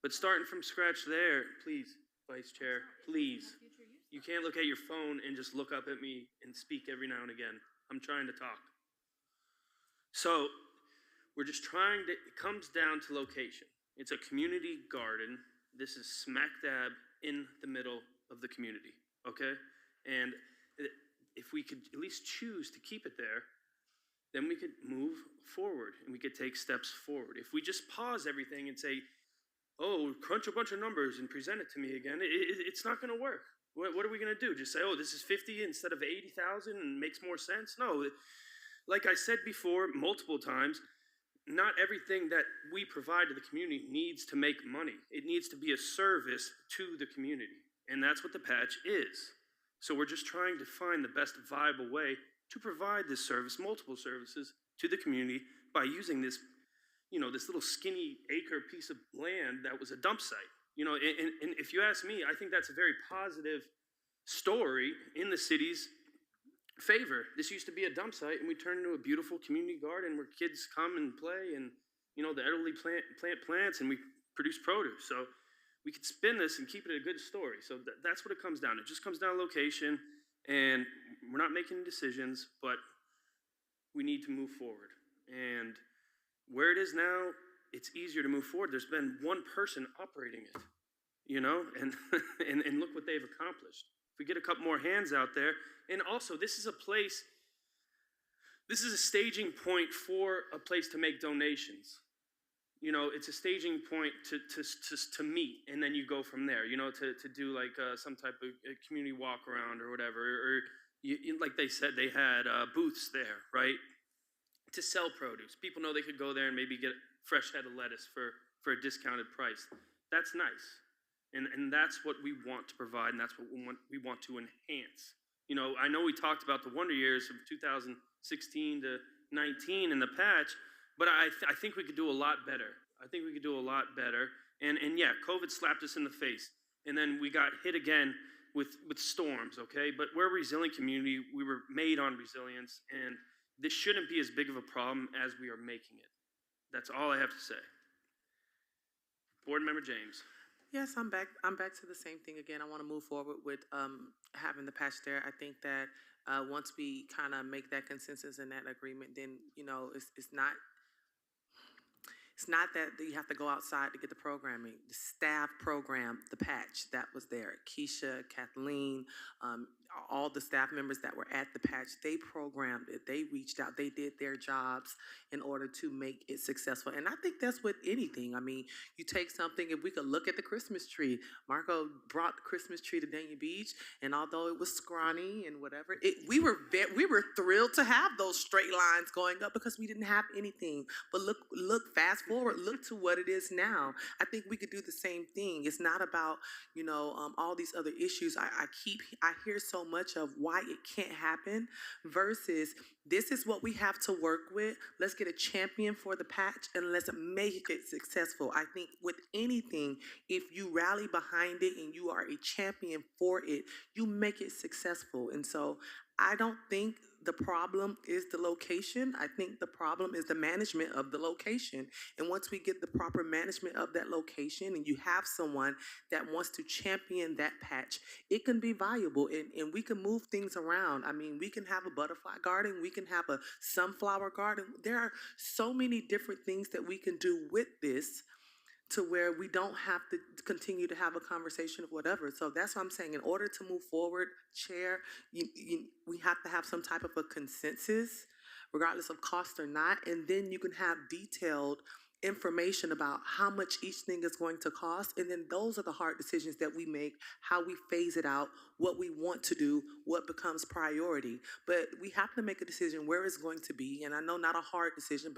But starting from scratch there, please, Vice Chair, please. You can't look at your phone and just look up at me and speak every now and again. I'm trying to talk. So we're just it comes down to location. It's a community garden. This is smack dab in the middle of the community, okay? And if we could at least choose to keep it there, then we could move forward and we could take steps forward. If we just pause everything and say, oh, crunch a bunch of numbers and present it to me again, it's not going to work. What are we going to do? Just say, oh, this is 50 instead of 80,000 and makes more sense? No, like I said before multiple times, not everything that we provide to the community needs to make money. It needs to be a service to the community. And that's what the patch is. So we're just trying to find the best viable way to provide this service, multiple services, to the community by using this, this little skinny acre piece of land that was a dump site. And if you ask me, I think that's a very positive story in the city's favor. This used to be a dump site, and we turned into a beautiful community garden where kids come and play, and the elderly plant plants, and we produce produce. So we could spin this and keep it a good story. So that's what it comes down to. It just comes down to location, and we're not making decisions, but we need to move forward. And where it is now, it's easier to move forward. There's been one person operating it, and and look what they've accomplished. If we get a couple more hands out there, and also this is a staging point for a place to make donations. It's a staging point to meet, and then you go from there, to do like some type of community walk around or whatever, or like they said, they had booths there, right? To sell produce. People know they could go there and maybe get a fresh head of lettuce for a discounted price. That's nice. And that's what we want to provide, and that's what we want to enhance. I know we talked about the wonder years of 2016 to 19 in the patch, but I think we could do a lot better. And yeah, COVID slapped us in the face, and then we got hit again with storms, okay? But we're a resilient community. We were made on resilience, and this shouldn't be as big of a problem as we are making it. That's all I have to say. Board Member James. Yes, I'm back to the same thing again. I want to move forward with having the patch there. I think that once we kind of make that consensus and that agreement, then it's not that you have to go outside to get the programming. The staff programmed the patch that was there. Keisha, Kathleen, all the staff members that were at the patch, they programmed it. They reached out. They did their jobs in order to make it successful. And I think that's with anything. I mean, you take something, if we could look at the Christmas tree. Marco brought the Christmas tree to Dania Beach, and although it was scrawny and whatever, we were thrilled to have those straight lines going up because we didn't have anything. But look, fast forward, look to what it is now. I think we could do the same thing. It's not about, all these other issues. I hear so much of why it can't happen versus this is what we have to work with. Let's get a champion for the patch and let's make it successful. I think with anything, if you rally behind it and you are a champion for it, you make it successful. And so I don't think the problem is the location. I think the problem is the management of the location. And once we get the proper management of that location and you have someone that wants to champion that patch, it can be valuable and we can move things around. I mean, we can have a butterfly garden, we can have a sunflower garden. There are so many different things that we can do with this to where we don't have to continue to have a conversation of whatever. So that's what I'm saying. In order to move forward, Chair, we have to have some type of a consensus, regardless of cost or not, and then you can have detailed information about how much each thing is going to cost, and then those are the hard decisions that we make, how we phase it out, what we want to do, what becomes priority. But we have to make a decision where it's going to be, and I know not a hard decision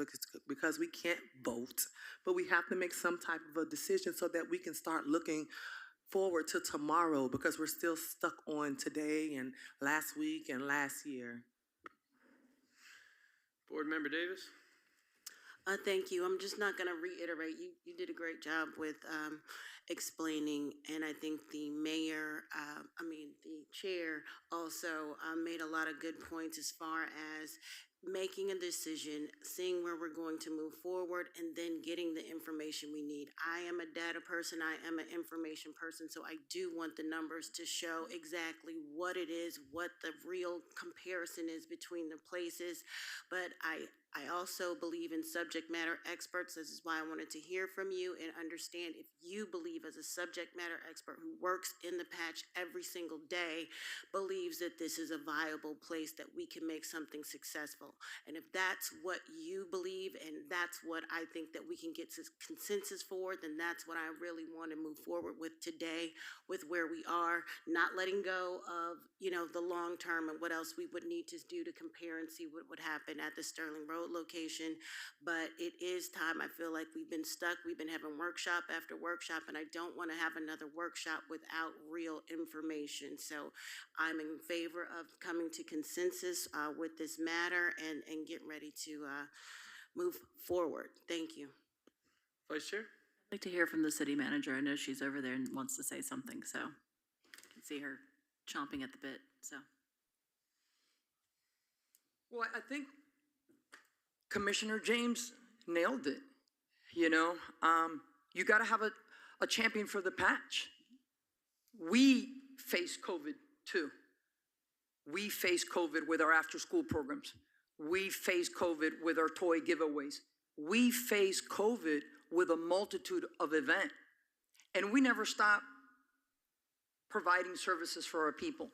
because we can't vote, but we have to make some type of a decision so that we can start looking forward to tomorrow, because we're still stuck on today and last week and last year. Board Member Davis. Thank you. I'm just not going to reiterate. You did a great job with explaining, and I think the the chair also made a lot of good points as far as making a decision, seeing where we're going to move forward, and then getting the information we need. I am a data person. I am an information person, so I do want the numbers to show exactly what it is, what the real comparison is between the places. But I also believe in subject matter experts. This is why I wanted to hear from you and understand if you believe, as a subject matter expert who works in the patch every single day, believes that this is a viable place that we can make something successful. And if that's what you believe and that's what I think that we can get consensus for, then that's what I really want to move forward with today, with where we are, not letting go of, the long term and what else we would need to do to compare and see what would happen at the Sterling Road Road location, but it is time. I feel like we've been stuck. We've been having workshop after workshop, and I don't want to have another workshop without real information. So I'm in favor of coming to consensus with this matter and get ready to move forward. Thank you. Vice Chair? I'd like to hear from the city manager. I know she's over there and wants to say something, so I can see her chomping at the bit, so. Well, I think Commissioner James nailed it. You know, you got to have a champion for the patch. We face COVID too. We face COVID with our after-school programs. We face COVID with our toy giveaways. We face COVID with a multitude of events. And we never stopped providing services for our people.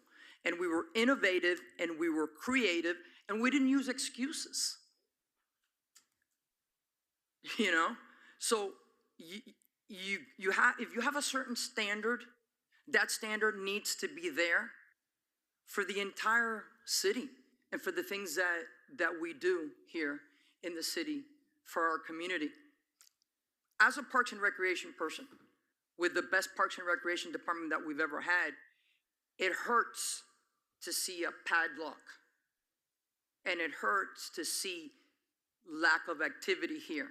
And we were innovative and we were creative and we didn't use excuses. You know? So you have, if you have a certain standard, that standard needs to be there for the entire city and for the things that we do here in the city for our community. As a Parks and Recreation person, with the best Parks and Recreation department that we've ever had, it hurts to see a padlock. And it hurts to see lack of activity here.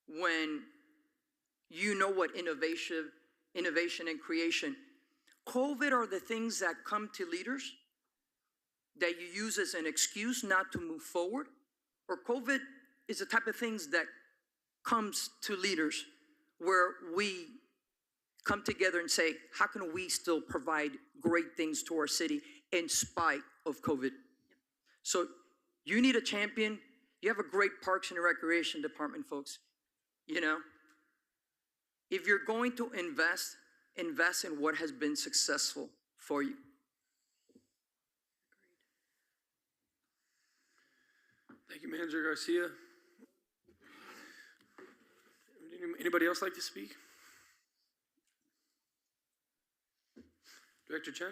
When you know what innovation and creation, COVID are the things that come to leaders that you use as an excuse not to move forward, or COVID is the type of things that comes to leaders where we come together and say, how can we still provide great things to our city in spite of COVID? So you need a champion. You have a great Parks and Recreation department, folks. You know, if you're going to invest in what has been successful for you. Thank you, Manager Garcia. Anybody else like to speak? Director Chen?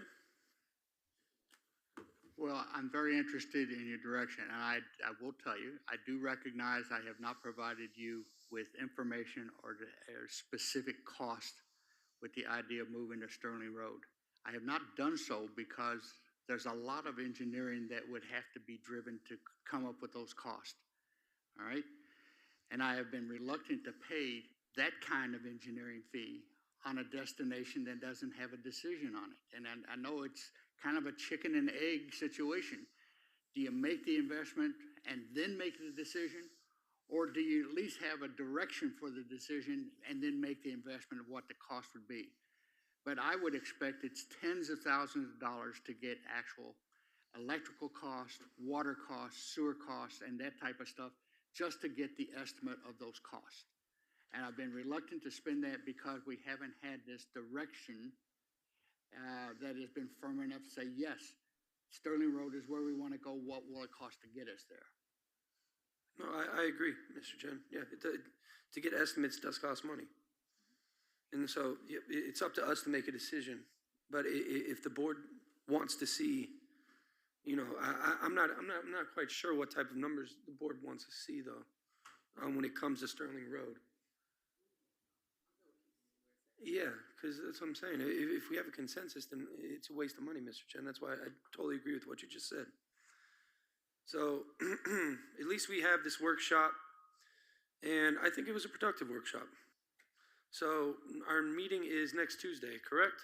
Well, I'm very interested in your direction, and I will tell you, I do recognize I have not provided you with information or specific cost with the idea of moving to Sterling Road. I have not done so because there's a lot of engineering that would have to be driven to come up with those costs, all right? And I have been reluctant to pay that kind of engineering fee on a destination that doesn't have a decision on it. And I know it's kind of a chicken and egg situation. Do you make the investment and then make the decision? Or do you at least have a direction for the decision and then make the investment of what the cost would be? But I would expect it's tens of thousands of dollars to get actual electrical costs, water costs, sewer costs, and that type of stuff, just to get the estimate of those costs. And I've been reluctant to spend that because we haven't had this direction that has been firm enough to say, yes, Sterling Road is where we want to go. What will it cost to get us there? No, I agree, Mr. Chen. Yeah, to get estimates does cost money. And so it's up to us to make a decision. But if the board wants to see, you know, I'm not quite sure what type of numbers the board wants to see though, when it comes to Sterling Road. Yeah, because that's what I'm saying. If we have a consensus, then it's a waste of money, Mr. Chen. That's why I totally agree with what you just said. So at least we have this workshop, and I think it was a productive workshop. So our meeting is next Tuesday, correct?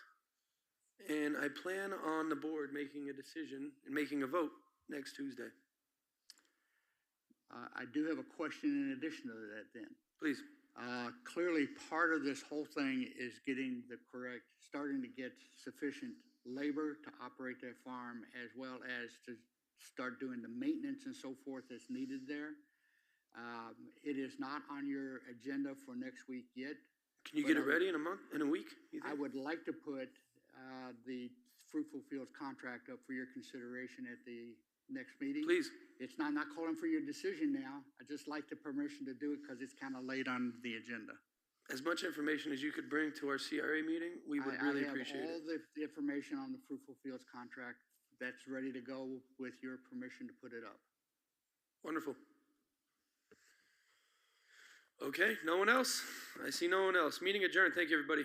And I plan on the board making a decision and making a vote next Tuesday. I do have a question in addition to that then. Please. Clearly part of this whole thing is starting to get sufficient labor to operate that farm, as well as to start doing the maintenance and so forth that's needed there. It is not on your agenda for next week yet. Can you get it ready in a week? I would like to put the Fruitful Fields contract up for your consideration at the next meeting. Please. I'm not calling for your decision now. I just like the permission to do it because it's kind of late on the agenda. As much information as you could bring to our CRA meeting, we would really appreciate it. I have all the information on the Fruitful Fields contract that's ready to go with your permission to put it up. Wonderful. Okay, no one else? I see no one else. Meeting adjourned. Thank you, everybody.